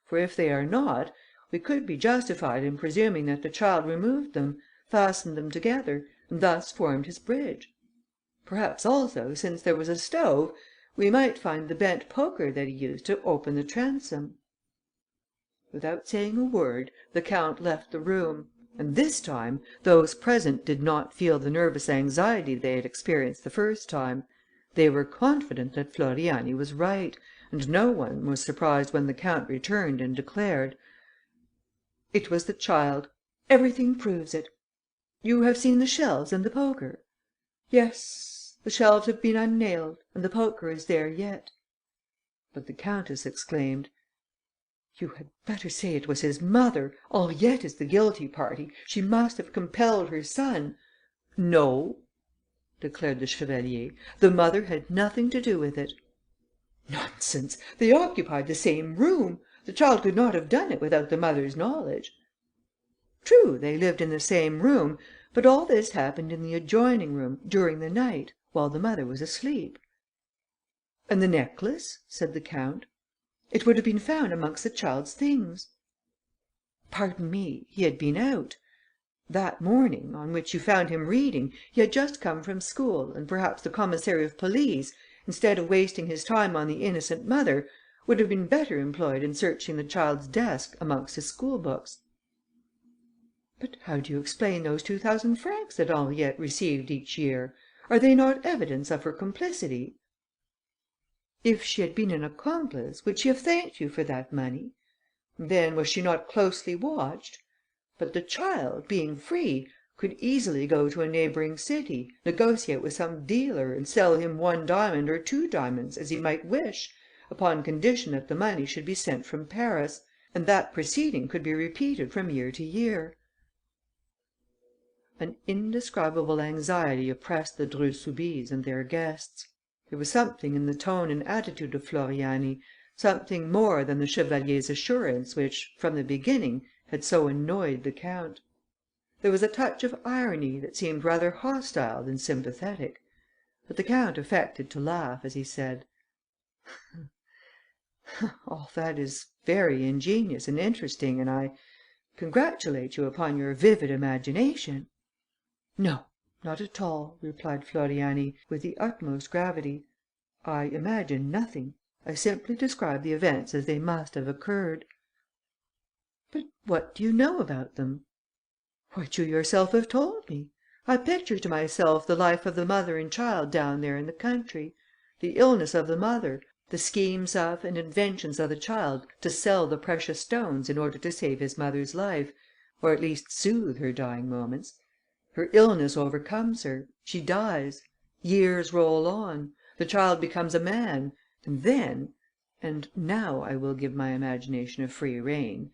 For if they are not, we could be justified in presuming that the child removed them, fastened them together, and thus formed his bridge. Perhaps also, since there was a stove, we might find the bent poker that he used to open the transom. Without saying a word, the count left the room, and this time those present did not feel the nervous anxiety they had experienced the first time. They were confident that Floriani was right, and no one was surprised when the count returned and declared: "It was the child. Everything proves it. You have seen the shelves and the poker?" "Yes. The shelves have been unnailed and the poker is there yet." But the countess exclaimed: "You had better say it was his mother. Henriette is the guilty party. She must have compelled her son." "No," declared the chevalier, "the mother had nothing to do with it." "Nonsense! They occupied the same room. The child could not have done it without the mother's knowledge." "True, they lived in the same room, but all this happened in the adjoining room, during the night, while the mother was asleep." "And the necklace?" said the count. "It would have been found amongst the child's things." "Pardon me, he had been out. That morning, on which you found him reading, he had just come from school, and perhaps the commissary of police, instead of wasting his time on the innocent mother, would have been better employed in searching the child's desk amongst his school books." "But how do you explain those 2,000 francs that Henriette received each year? Are they not evidence of her complicity?" "If she had been an accomplice, would she have thanked you for that money? Then was she not closely watched? But the child, being free, could easily go to a neighbouring city, negotiate with some dealer, and sell him 1 diamond or 2 diamonds, as he might wish, upon condition that the money should be sent from Paris, and that proceeding could be repeated from year to year." An indescribable anxiety oppressed the Dreux Soubise and their guests. There was something in the tone and attitude of Floriani, something more than the chevalier's assurance, which, from the beginning, had so annoyed the count. There was a touch of irony that seemed rather hostile than sympathetic. But the count affected to laugh, as he said: "All that is very ingenious and interesting, and I congratulate you upon your vivid imagination." "No, not at all," replied Floriani, with the utmost gravity. "I imagine nothing. I simply describe the events as they must have occurred." "But what do you know about them?" "What you yourself have told me. I picture to myself the life of the mother and child down there in the country, the illness of the mother, the schemes of and inventions of the child to sell the precious stones in order to save his mother's life, or at least soothe her dying moments. Her illness overcomes her, she dies, years roll on, the child becomes a man, and then, and now I will give my imagination a free rein,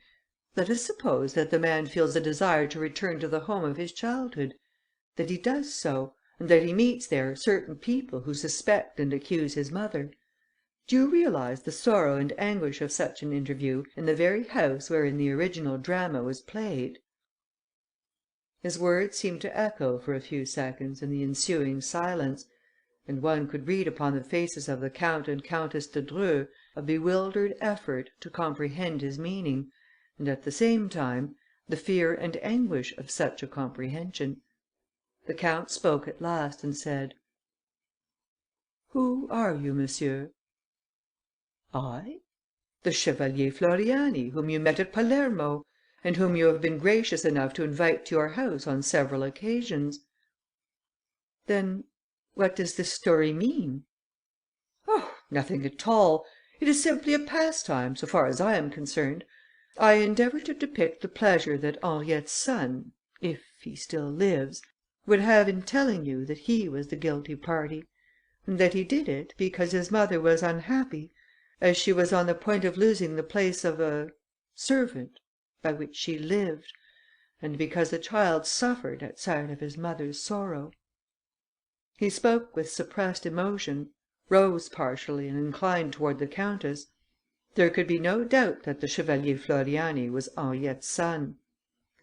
let us suppose that the man feels a desire to return to the home of his childhood, that he does so, and that he meets there certain people who suspect and accuse his mother. Do you realize the sorrow and anguish of such an interview in the very house wherein the original drama was played?" His words seemed to echo for a few seconds in the ensuing silence, and one could read upon the faces of the Count and Countess de Dreux a bewildered effort to comprehend his meaning, and, at the same time, the fear and anguish of such a comprehension. The count spoke at last and said: "Who are you, monsieur?" "I? The Chevalier Floriani, whom you met at Palermo, and whom you have been gracious enough to invite to your house on several occasions." "Then what does this story mean?" "Oh, nothing at all. It is simply a pastime, so far as I am concerned. I endeavour to depict the pleasure that Henriette's son, if he still lives, would have in telling you that he was the guilty party, and that he did it because his mother was unhappy, as she was on the point of losing the place of a servant by which she lived, and because the child suffered at sight of his mother's sorrow." He spoke with suppressed emotion, rose partially and inclined toward the countess. There could be no doubt that the Chevalier Floriani was Henriette's son.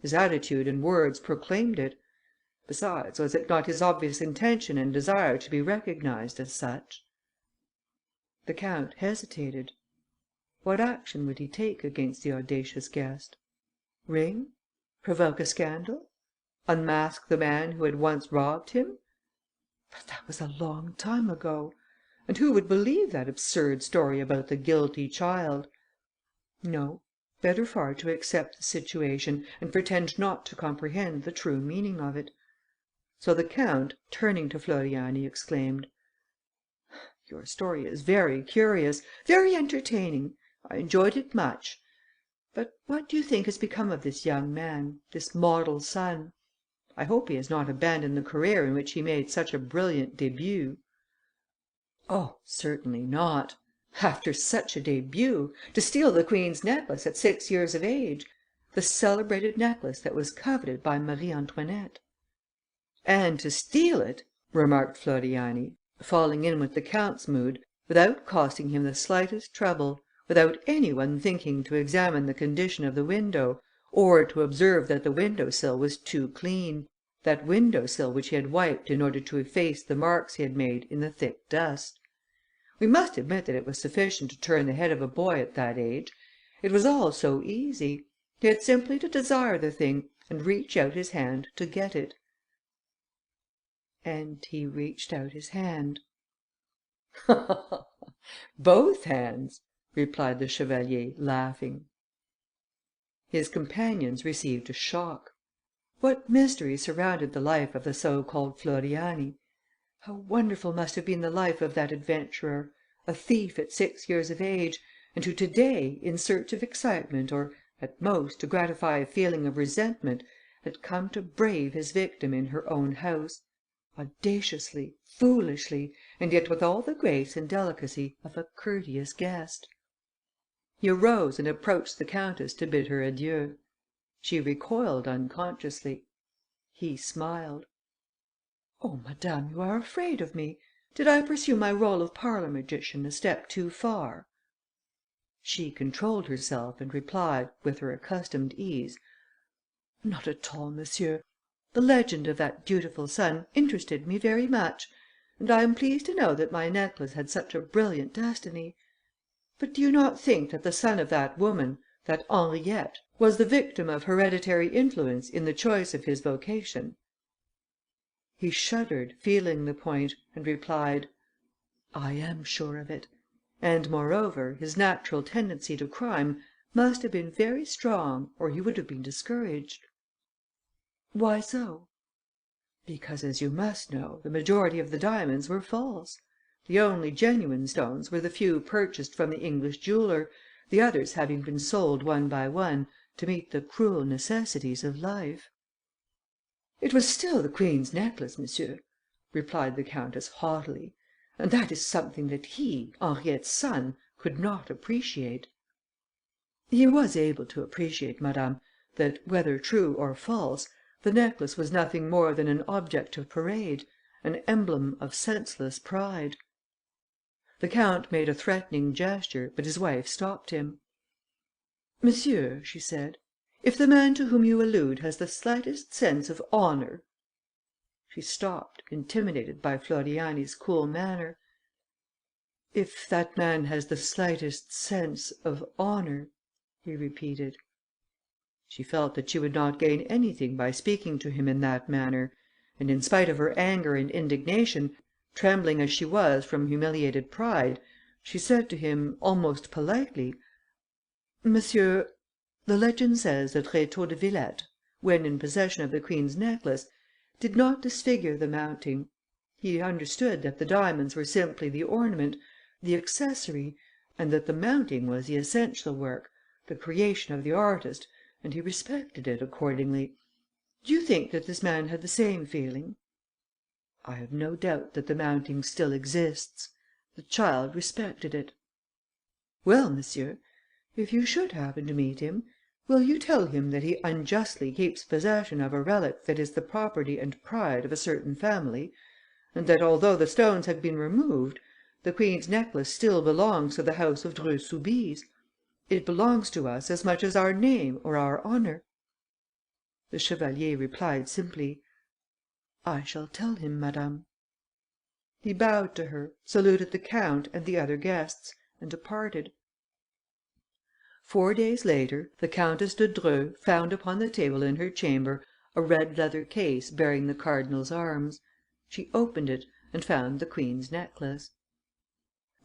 His attitude and words proclaimed it. Besides, was it not his obvious intention and desire to be recognized as such? The count hesitated. What action would he take against the audacious guest? Ring? Provoke a scandal? Unmask the man who had once robbed him? But that was a long time ago. And who would believe that absurd story about the guilty child? No, better far to accept the situation, and pretend not to comprehend the true meaning of it. So the count, turning to Floriani, exclaimed: "Your story is very curious, very entertaining. I enjoyed it much. But what do you think has become of this young man, this model son? I hope he has not abandoned the career in which he made such a brilliant début." "Oh, certainly not. After such a début, to steal the queen's necklace at 6 years of age, the celebrated necklace that was coveted by Marie Antoinette." "And to steal it," remarked Floriani, falling in with the count's mood, "without costing him the slightest trouble, without any one thinking to examine the condition of the window, or to observe that the window sill was too clean, that window sill which he had wiped in order to efface the marks he had made in the thick dust. We must admit that it was sufficient to turn the head of a boy at that age. It was all so easy. He had simply to desire the thing and reach out his hand to get it." "And he reached out his hand." "Both hands," replied the chevalier, laughing. His companions received a shock. What mystery surrounded the life of the so-called Floriani? How wonderful must have been the life of that adventurer, a thief at 6 years of age, and who to-day, in search of excitement, or, at most, to gratify a feeling of resentment, had come to brave his victim in her own house, audaciously, foolishly, and yet with all the grace and delicacy of a courteous guest. He arose and approached the countess to bid her adieu. She recoiled unconsciously. He smiled. "Oh, madame, you are afraid of me. Did I pursue my rôle of parlour magician a step too far?" She controlled herself and replied, with her accustomed ease: "Not at all, monsieur. The legend of that dutiful son interested me very much, and I am pleased to know that my necklace had such a brilliant destiny. But do you not think that the son of that woman, that Henriette, was the victim of hereditary influence in the choice of his vocation?" He shuddered, feeling the point, and replied: "I am sure of it. And, moreover, his natural tendency to crime must have been very strong, or he would have been discouraged." "Why so?" "Because, as you must know, the majority of the diamonds were false. The only genuine stones were the few purchased from the English jeweller, the others having been sold one by one to meet the cruel necessities of life." "It was still the queen's necklace, monsieur," replied the countess haughtily, "and that is something that he, Henriette's son, could not appreciate." "He was able to appreciate, madame, that, whether true or false, the necklace was nothing more than an object of parade, an emblem of senseless pride." The count made a threatening gesture, but his wife stopped him. "Monsieur," she said, "if the man to whom you allude has the slightest sense of honour—" She stopped, intimidated by Floriani's cool manner. "If that man has the slightest sense of honour," he repeated. She felt that she would not gain anything by speaking to him in that manner, and in spite of her anger and indignation, trembling as she was from humiliated pride, she said to him, almost politely: "Monsieur, the legend says that Rétaux de Villette, when in possession of the queen's necklace, did not disfigure the mounting. He understood that the diamonds were simply the ornament, the accessory, and that the mounting was the essential work, the creation of the artist, and he respected it accordingly. Do you think that this man had the same feeling?" "I have no doubt that the mounting still exists. The child respected it." "Well, monsieur, if you should happen to meet him, will you tell him that he unjustly keeps possession of a relic that is the property and pride of a certain family, and that although the stones have been removed, the queen's necklace still belongs to the house of Dreux Soubise. It belongs to us as much as our name or our honour." The chevalier replied simply: "I shall tell him, madame." He bowed to her, saluted the count and the other guests, and departed. 4 days later, the Countess de Dreux found upon the table in her chamber a red leather case bearing the cardinal's arms. She opened it, and found the queen's necklace.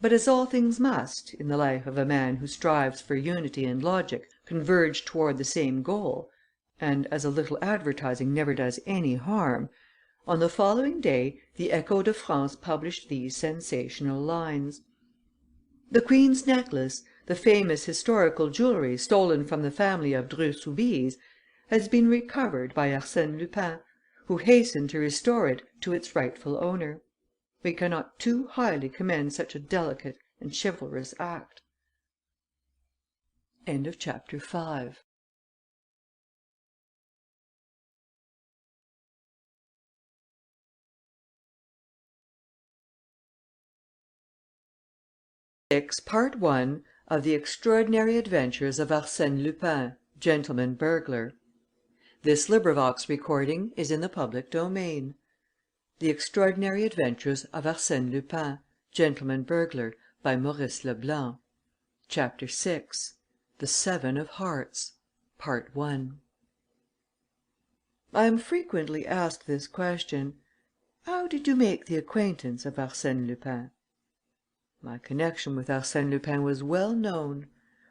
But as all things must, in the life of a man who strives for unity and logic, converge toward the same goal, and as a little advertising never does any harm, on the following day the Echo de France published these sensational lines: "The queen's necklace, the famous historical jewellery stolen from the family of Dreux Soubise, has been recovered by Arsène Lupin, who hastened to restore it to its rightful owner. We cannot too highly commend such a delicate and chivalrous act." Chapter VI. Part I of the Extraordinary Adventures of Arsène Lupin, Gentleman Burglar. Is in the public domain. The Extraordinary Adventures of Arsène Lupin, Gentleman Burglar, by Maurice LeBlanc. Chapter VI. The Seven of Hearts. I am frequently asked this question: "How did you make the acquaintance of Arsène Lupin?" My connection with Arsène Lupin was well known.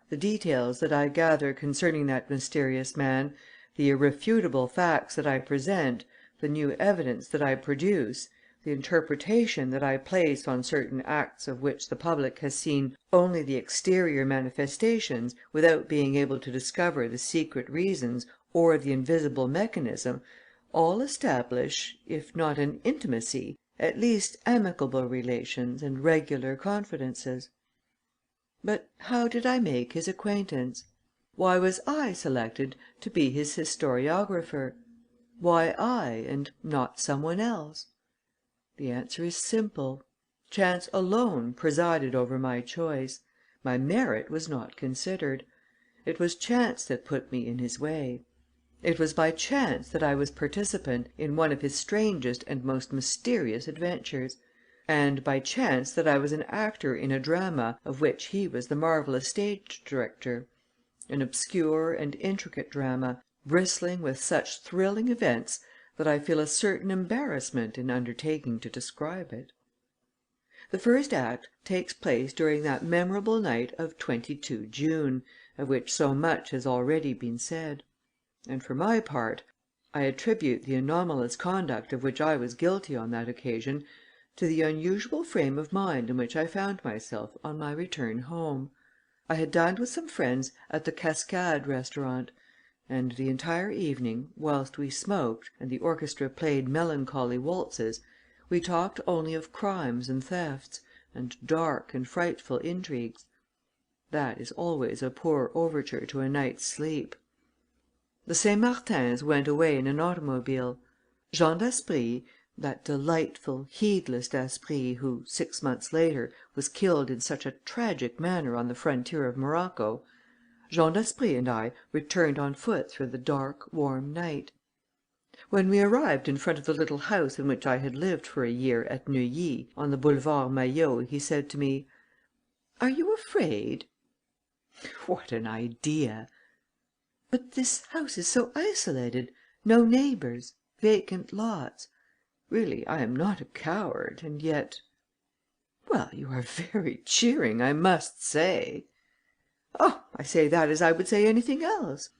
The details that I gather concerning that mysterious man, the irrefutable facts that I present, the new evidence that I produce, the interpretation that I place on certain acts of which the public has seen only the exterior manifestations without being able to discover the secret reasons or the invisible mechanism, all establish, if not an intimacy, at least amicable relations and regular confidences. But how did I make his acquaintance? Why was I selected to be his historiographer? Why I, and not some one else? The answer is simple. Chance alone presided over my choice. My merit was not considered. It was chance that put me in his way. It was by chance that I was participant in one of his strangest and most mysterious adventures, and by chance that I was an actor in a drama of which he was the marvellous stage director, an obscure and intricate drama, bristling with such thrilling events that I feel a certain embarrassment in undertaking to describe it. The first act takes place during that memorable night of 22 June, of which so much has already been said; and for my part, I attribute the anomalous conduct of which I was guilty on that occasion to the unusual frame of mind in which I found myself on my return home. I had dined with some friends at the Cascade restaurant, and the entire evening, whilst we smoked, and the orchestra played melancholy waltzes, we talked only of crimes and thefts, and dark and frightful intrigues. That is always a poor overture to a night's sleep. The Saint Martins went away in an automobile. Jean d'Aspry, that delightful, heedless d'Aspry who, 6 months later, was killed in such a tragic manner on the frontier of Morocco, Jean d'Aspry and I returned on foot through the dark, warm night. When we arrived in front of the little house in which I had lived for a year at Neuilly, on the Boulevard Maillot, he said to me, Are you afraid?" "What an idea!" "But this house is so isolated. No neighbors. Vacant lots. Really, I am not a coward, and yet " "Well, you are very cheering, I must say." "Oh, I say that as I would say anything else.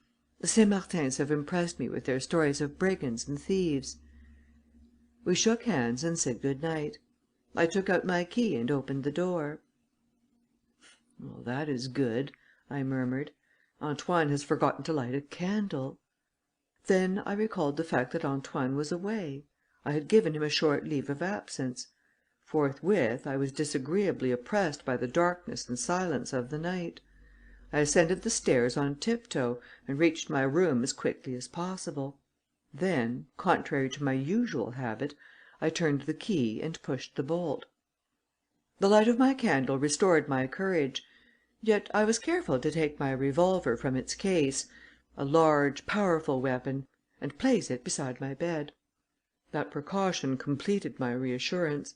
The St. Martins have impressed me with their stories of brigands and thieves." We shook hands and said good night. I took out my key and opened the door. "Well, that is good," I murmured. "Antoine has forgotten to light a candle." Then I recalled the fact that Antoine was away. I had given him a short leave of absence. Forthwith, I was disagreeably oppressed by the darkness and silence of the night. I ascended the stairs on tiptoe and reached my room as quickly as possible. Then, contrary to my usual habit, I turned the key and pushed the bolt. The light of my candle restored my courage. Yet I was careful to take my revolver from its case, a large, powerful weapon, and place it beside my bed. That precaution completed my reassurance.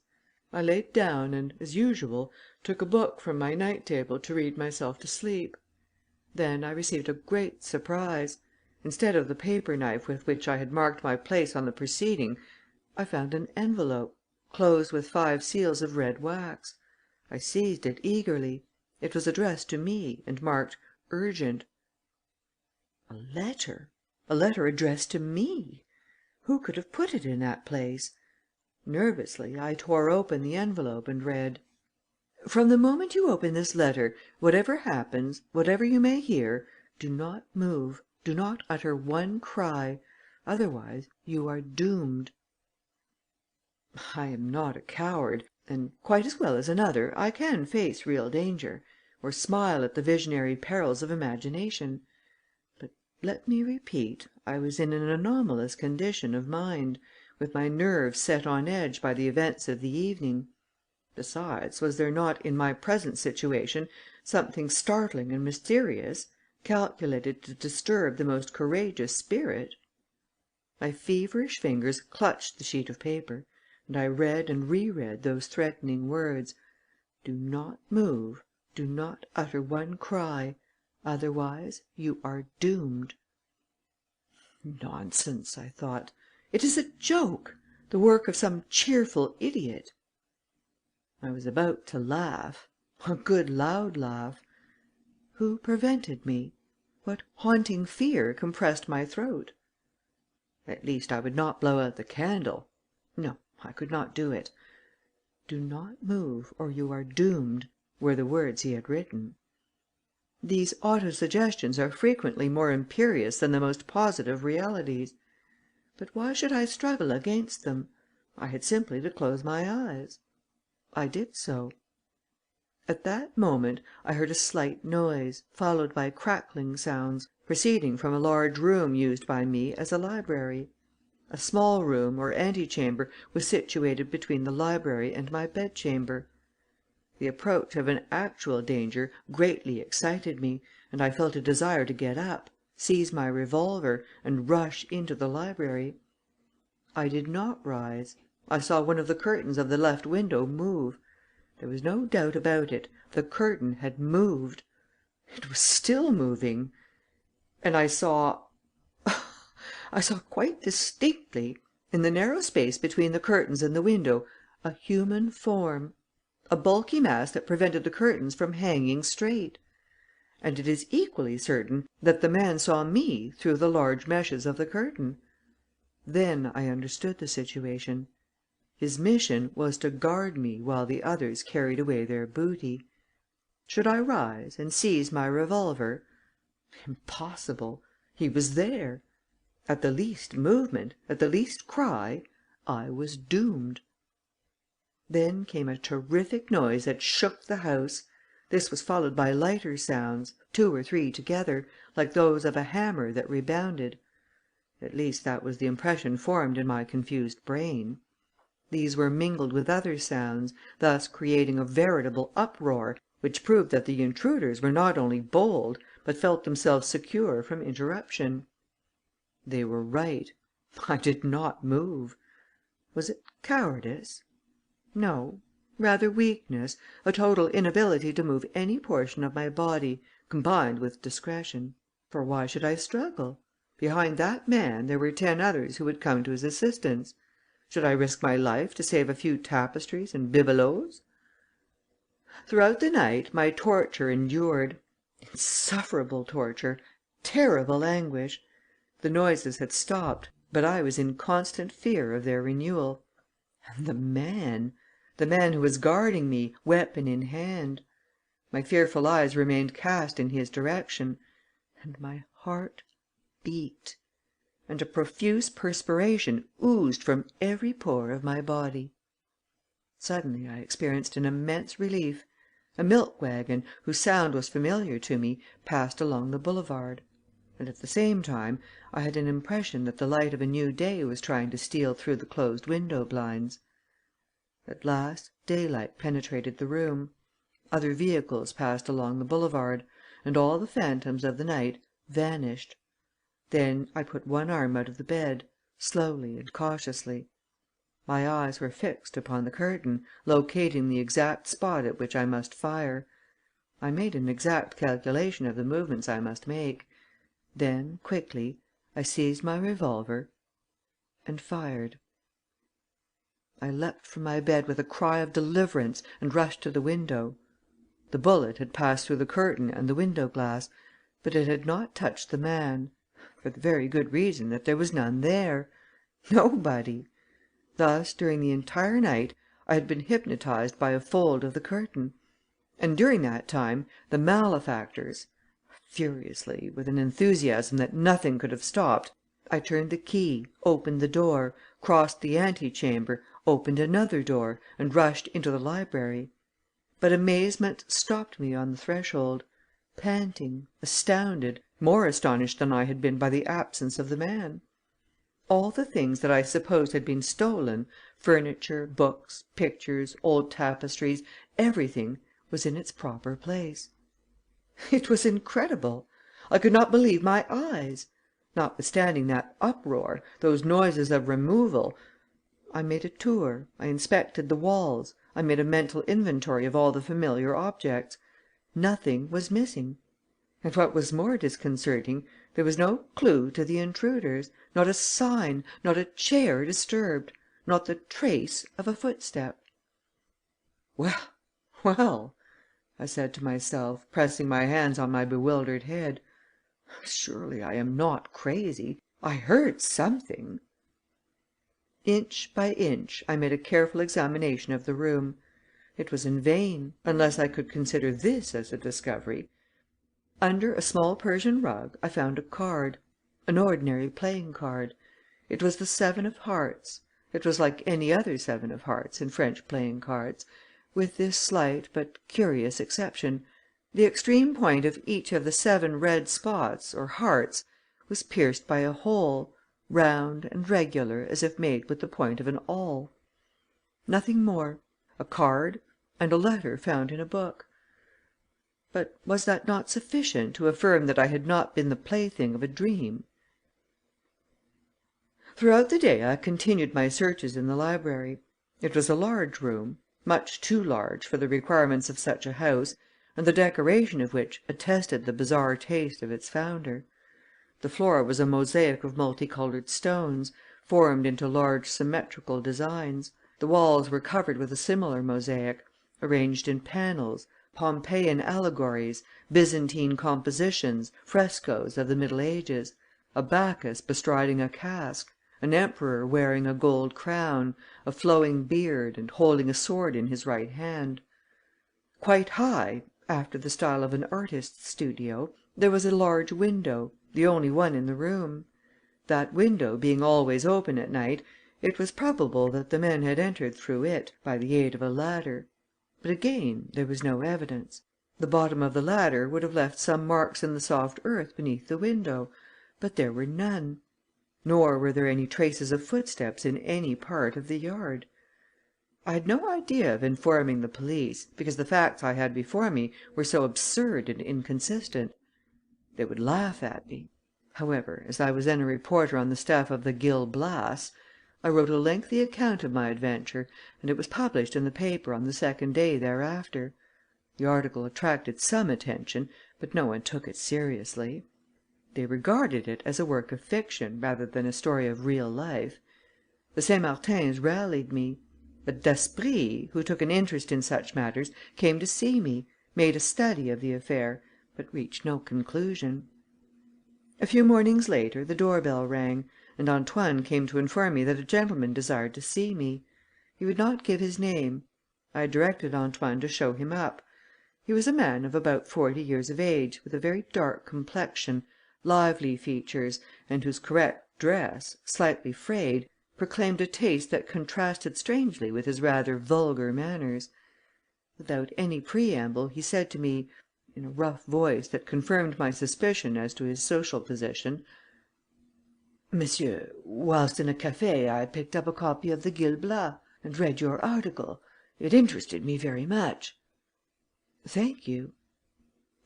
I laid down and, as usual, took a book from my night table to read myself to sleep. Then I received a great surprise. Instead of the paper knife with which I had marked my place on the preceding, I found an envelope, closed with 5 seals of red wax. I seized it eagerly. It was addressed to me and marked "Urgent." A letter addressed to me! Who could have put it in that place? Nervously, I tore open the envelope and read: "From the moment you open this letter, whatever happens, whatever you may hear, do not move, do not utter one cry. Otherwise you are doomed." I am not a coward, and, quite as well as another, I can face real danger, or smile at the visionary perils of imagination. But, let me repeat, I was in an anomalous condition of mind, with my nerves set on edge by the events of the evening. Besides, was there not in my present situation something startling and mysterious, calculated to disturb the most courageous spirit? My feverish fingers clutched the sheet of paper, and I read and reread those threatening words: "Do not move, do not utter one cry. Otherwise you are doomed." Nonsense, I thought. It is a joke, the work of some cheerful idiot. I was about to laugh, a good loud laugh. Who prevented me? What haunting fear compressed my throat? At least, I would not blow out the candle. No, I could not do it. "Do not move, or you are doomed," were the words he had written. These autosuggestions are frequently more imperious than the most positive realities. But why should I struggle against them? I had simply to close my eyes. I did so. At that moment I heard a slight noise, followed by crackling sounds, proceeding from a large room used by me as a library. A small room, or antechamber, was situated between the library and my bedchamber. The approach of an actual danger greatly excited me, and I felt a desire to get up, seize my revolver, and rush into the library. I did not rise. I saw one of the curtains of the left window move. There was no doubt about it, the curtain had moved. It was still moving. And I saw quite distinctly, in the narrow space between the curtains and the window, a human form, a bulky mass that prevented the curtains from hanging straight. And it is equally certain that the man saw me through the large meshes of the curtain. Then I understood the situation. His mission was to guard me while the others carried away their booty. Should I rise and seize my revolver? Impossible! He was there. At the least movement, at the least cry, I was doomed. Then came a terrific noise that shook the house. This was followed by lighter sounds, 2 or 3 together, like those of a hammer that rebounded. At least that was the impression formed in my confused brain. These were mingled with other sounds, thus creating a veritable uproar, which proved that the intruders were not only bold, but felt themselves secure from interruption. They were right. I did not move. Was it cowardice? No. Rather weakness, a total inability to move any portion of my body, combined with discretion. For why should I struggle? Behind that man there were 10 others who would come to his assistance. Should I risk my life to save a few tapestries and bibelots? Throughout the night my torture endured. Insufferable torture, terrible anguish. The noises had stopped, but I was in constant fear of their renewal. And the man who was guarding me, weapon in hand. My fearful eyes remained cast in his direction, and my heart beat, and a profuse perspiration oozed from every pore of my body. Suddenly I experienced an immense relief. A milk wagon, whose sound was familiar to me, passed along the boulevard, and at the same time I had an impression that the light of a new day was trying to steal through the closed window blinds. At last daylight penetrated the room. Other vehicles passed along the boulevard, and all the phantoms of the night vanished. Then I put one arm out of the bed, slowly and cautiously. My eyes were fixed upon the curtain, locating the exact spot at which I must fire. I made an exact calculation of the movements I must make. Then, quickly, I seized my revolver and fired. I leapt from my bed with a cry of deliverance and rushed to the window. The bullet had passed through the curtain and the window glass, but it had not touched the man, for the very good reason that there was none there. Nobody! Thus, during the entire night, I had been hypnotized by a fold of the curtain. And during that time, the malefactors furiously, with an enthusiasm that nothing could have stopped, I turned the key, opened the door, crossed the antechamber, opened another door, and rushed into the library. But amazement stopped me on the threshold, panting, astounded, more astonished than I had been by the absence of the man. All the things that I supposed had been stolen, furniture, books, pictures, old tapestries, everything, was in its proper place. It was incredible. I could not believe my eyes. Notwithstanding that uproar, those noises of removal, I made a tour, I inspected the walls, I made a mental inventory of all the familiar objects. Nothing was missing. And what was more disconcerting, there was no clue to the intruders, not a sign, not a chair disturbed, not the trace of a footstep. Well, well, I said to myself, pressing my hands on my bewildered head. Surely I am not crazy. I heard something. Inch by inch I made a careful examination of the room. It was in vain, unless I could consider this as a discovery. Under a small Persian rug I found a card, an ordinary playing card. It was the 7 of hearts. It was like any other 7 of hearts in French playing cards, with this slight but curious exception. The extreme point of each of the 7 red spots, or hearts, was pierced by a hole, round and regular as if made with the point of an awl. Nothing more. A card and a letter found in a book. But was that not sufficient to affirm that I had not been the plaything of a dream? Throughout the day I continued my searches in the library. It was a large room, much too large for the requirements of such a house, and the decoration of which attested the bizarre taste of its founder. The floor was a mosaic of multicolored stones, formed into large symmetrical designs. The walls were covered with a similar mosaic, arranged in panels, Pompeian allegories, Byzantine compositions, frescoes of the Middle Ages, a Bacchus bestriding a cask, an emperor wearing a gold crown, a flowing beard, and holding a sword in his right hand. Quite high, after the style of an artist's studio, there was a large window, the only one in the room. That window being always open at night, it was probable that the men had entered through it by the aid of a ladder. But again there was no evidence. The bottom of the ladder would have left some marks in the soft earth beneath the window, but there were none. Nor were there any traces of footsteps in any part of the yard. I had no idea of informing the police, because the facts I had before me were so absurd and inconsistent. They would laugh at me. However, as I was then a reporter on the staff of the Gil Blas, I wrote a lengthy account of my adventure, and it was published in the paper on the second day thereafter. The article attracted some attention, but no one took it seriously. They regarded it as a work of fiction rather than a story of real life. The Saint Martins rallied me. But Daspry, who took an interest in such matters, came to see me, made a study of the affair, but reached no conclusion. A few mornings later, the door bell rang, and Antoine came to inform me that a gentleman desired to see me. He would not give his name. I directed Antoine to show him up. He was a man of about 40 years of age, with a very dark complexion, lively features, and whose correct dress, slightly frayed, proclaimed a taste that contrasted strangely with his rather vulgar manners. Without any preamble, he said to me, in a rough voice that confirmed my suspicion as to his social position: "Monsieur, whilst in a café I picked up a copy of the Gil Blas, and read your article. It interested me very much." "Thank you."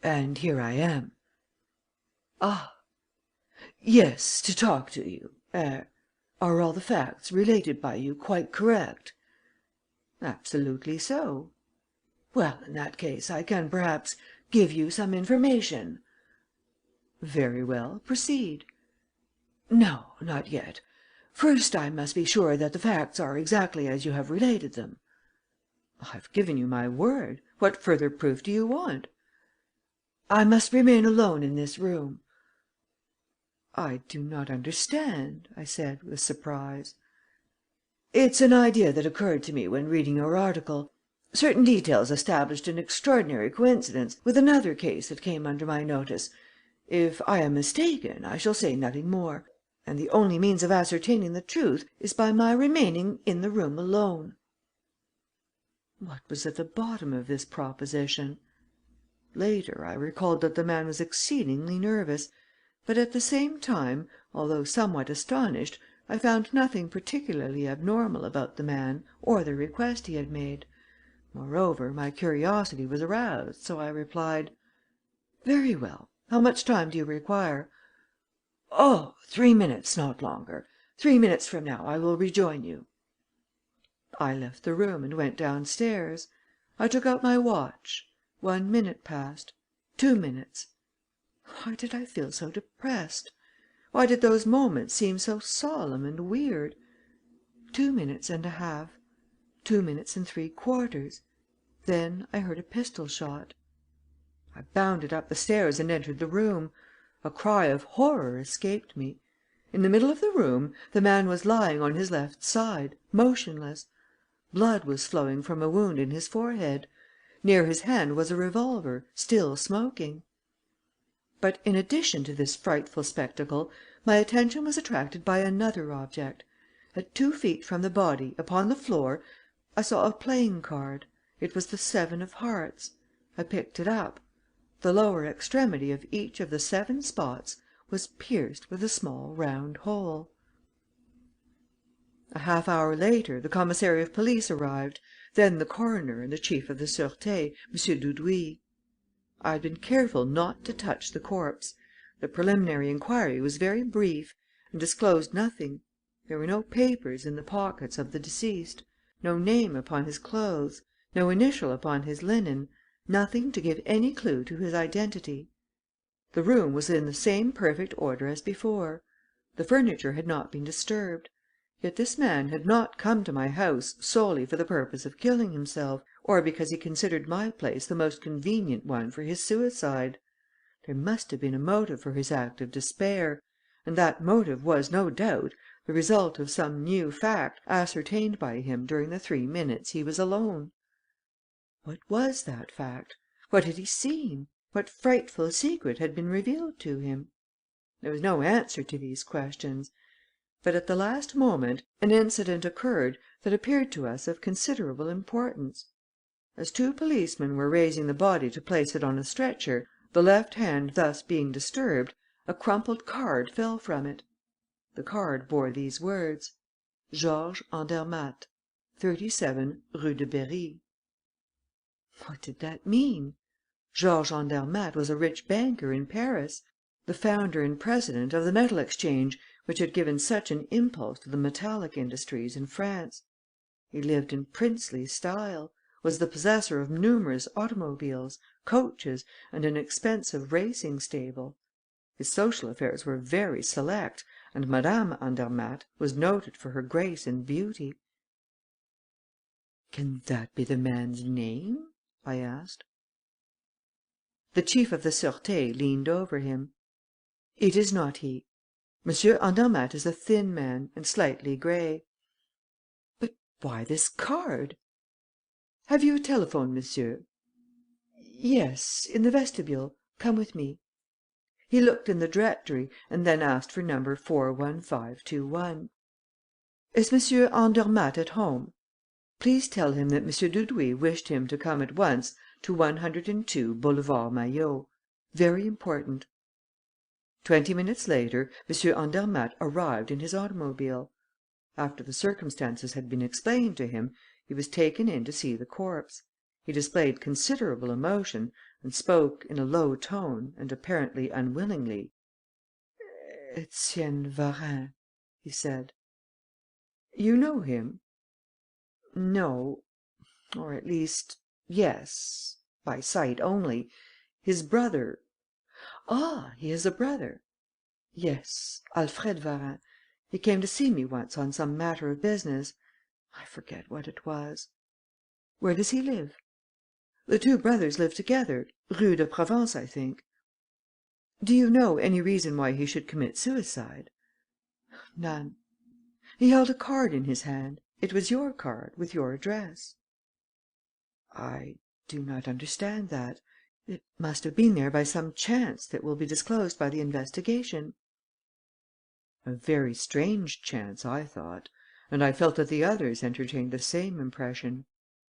"And here I am." "Ah!" "Yes, to talk to you. Are all the facts related by you quite correct?" "Absolutely so." "Well, in that case, I can perhaps give you some information." "Very well, proceed." "No, not yet. First, I must be sure that the facts are exactly as you have related them." "I've given you my word. What further proof do you want?" "I must remain alone in this room." "I do not understand," I said, with surprise. "It's an idea that occurred to me when reading your article. Certain details established an extraordinary coincidence with another case that came under my notice. If I am mistaken, I shall say nothing more, and the only means of ascertaining the truth is by my remaining in the room alone." What was at the bottom of this proposition? Later, I recalled that the man was exceedingly nervous, but at the same time, although somewhat astonished, I found nothing particularly abnormal about the man or the request he had made. Moreover, my curiosity was aroused, so I replied: "Very well. How much time do you require?" "Oh, 3 minutes, not longer. 3 minutes from now I will rejoin you." I left the room and went downstairs. I took out my watch. 1 minute passed. 2 minutes. Why did I feel so depressed? Why did those moments seem so solemn and weird? 2 minutes and a half. 2 minutes and 3/4. Then I heard a pistol shot. I bounded up the stairs and entered the room. A cry of horror escaped me. In the middle of the room, the man was lying on his left side, motionless. Blood was flowing from a wound in his forehead. Near his hand was a revolver, still smoking. But in addition to this frightful spectacle, my attention was attracted by another object. At 2 feet from the body, upon the floor, I saw a playing card. It was the 7 of hearts. I picked it up. The lower extremity of each of the 7 spots was pierced with a small round hole. A half hour later, the commissary of police arrived, then the coroner and the chief of the Sûreté, M. Dudouis. I had been careful not to touch the corpse. The preliminary inquiry was very brief, and disclosed nothing. There were no papers in the pockets of the deceased, no name upon his clothes, no initial upon his linen, nothing to give any clue to his identity. The room was in the same perfect order as before. The furniture had not been disturbed. Yet this man had not come to my house solely for the purpose of killing himself, or because he considered my place the most convenient one for his suicide. There must have been a motive for his act of despair, and that motive was, no doubt, the result of some new fact ascertained by him during the 3 minutes he was alone. What was that fact? What had he seen? What frightful secret had been revealed to him? There was no answer to these questions. But at the last moment an incident occurred that appeared to us of considerable importance. As 2 policemen were raising the body to place it on a stretcher, the left hand thus being disturbed, a crumpled card fell from it. The card bore these words: Georges Andermatt, 37 Rue de Berry. What did that mean? Georges Andermatt was a rich banker in Paris, the founder and president of the Metal Exchange, which had given such an impulse to the metallic industries in France. He lived in princely style, was the possessor of numerous automobiles, coaches, and an expensive racing stable. His social affairs were very select, and Madame Andermatt was noted for her grace and beauty. "Can that be the man's name?" I asked. The chief of the Sûreté leant over him. "It is not he. Monsieur Andermatt is a thin man and slightly grey." "But why this card?" "Have you a telephone, monsieur?" "Yes, in the vestibule. Come with me." He looked in the directory and then asked for number 41521. "Is Monsieur Andermatt at home? Please tell him that M. Dudouis wished him to come at once to 102 Boulevard Maillot. Very important." 20 minutes later, M. Andermatt arrived in his automobile. After the circumstances had been explained to him, he was taken in to see the corpse. He displayed considerable emotion and spoke, in a low tone and apparently unwillingly: "Etienne Varin," he said. "You know him?" "No, or at least, yes, by sight only. His brother." "Ah, he has a brother?" "Yes, Alfred Varin. He came to see me once on some matter of business. I forget what it was." "Where does he live?" "The two brothers live together, Rue de Provence, I think." "Do you know any reason why he should commit suicide?" "None. He held a card in his hand. It was your card, with your address." "I do not understand that. It must have been there by some chance that will be disclosed by the investigation." A very strange chance, I thought, and I felt that the others entertained the same impression.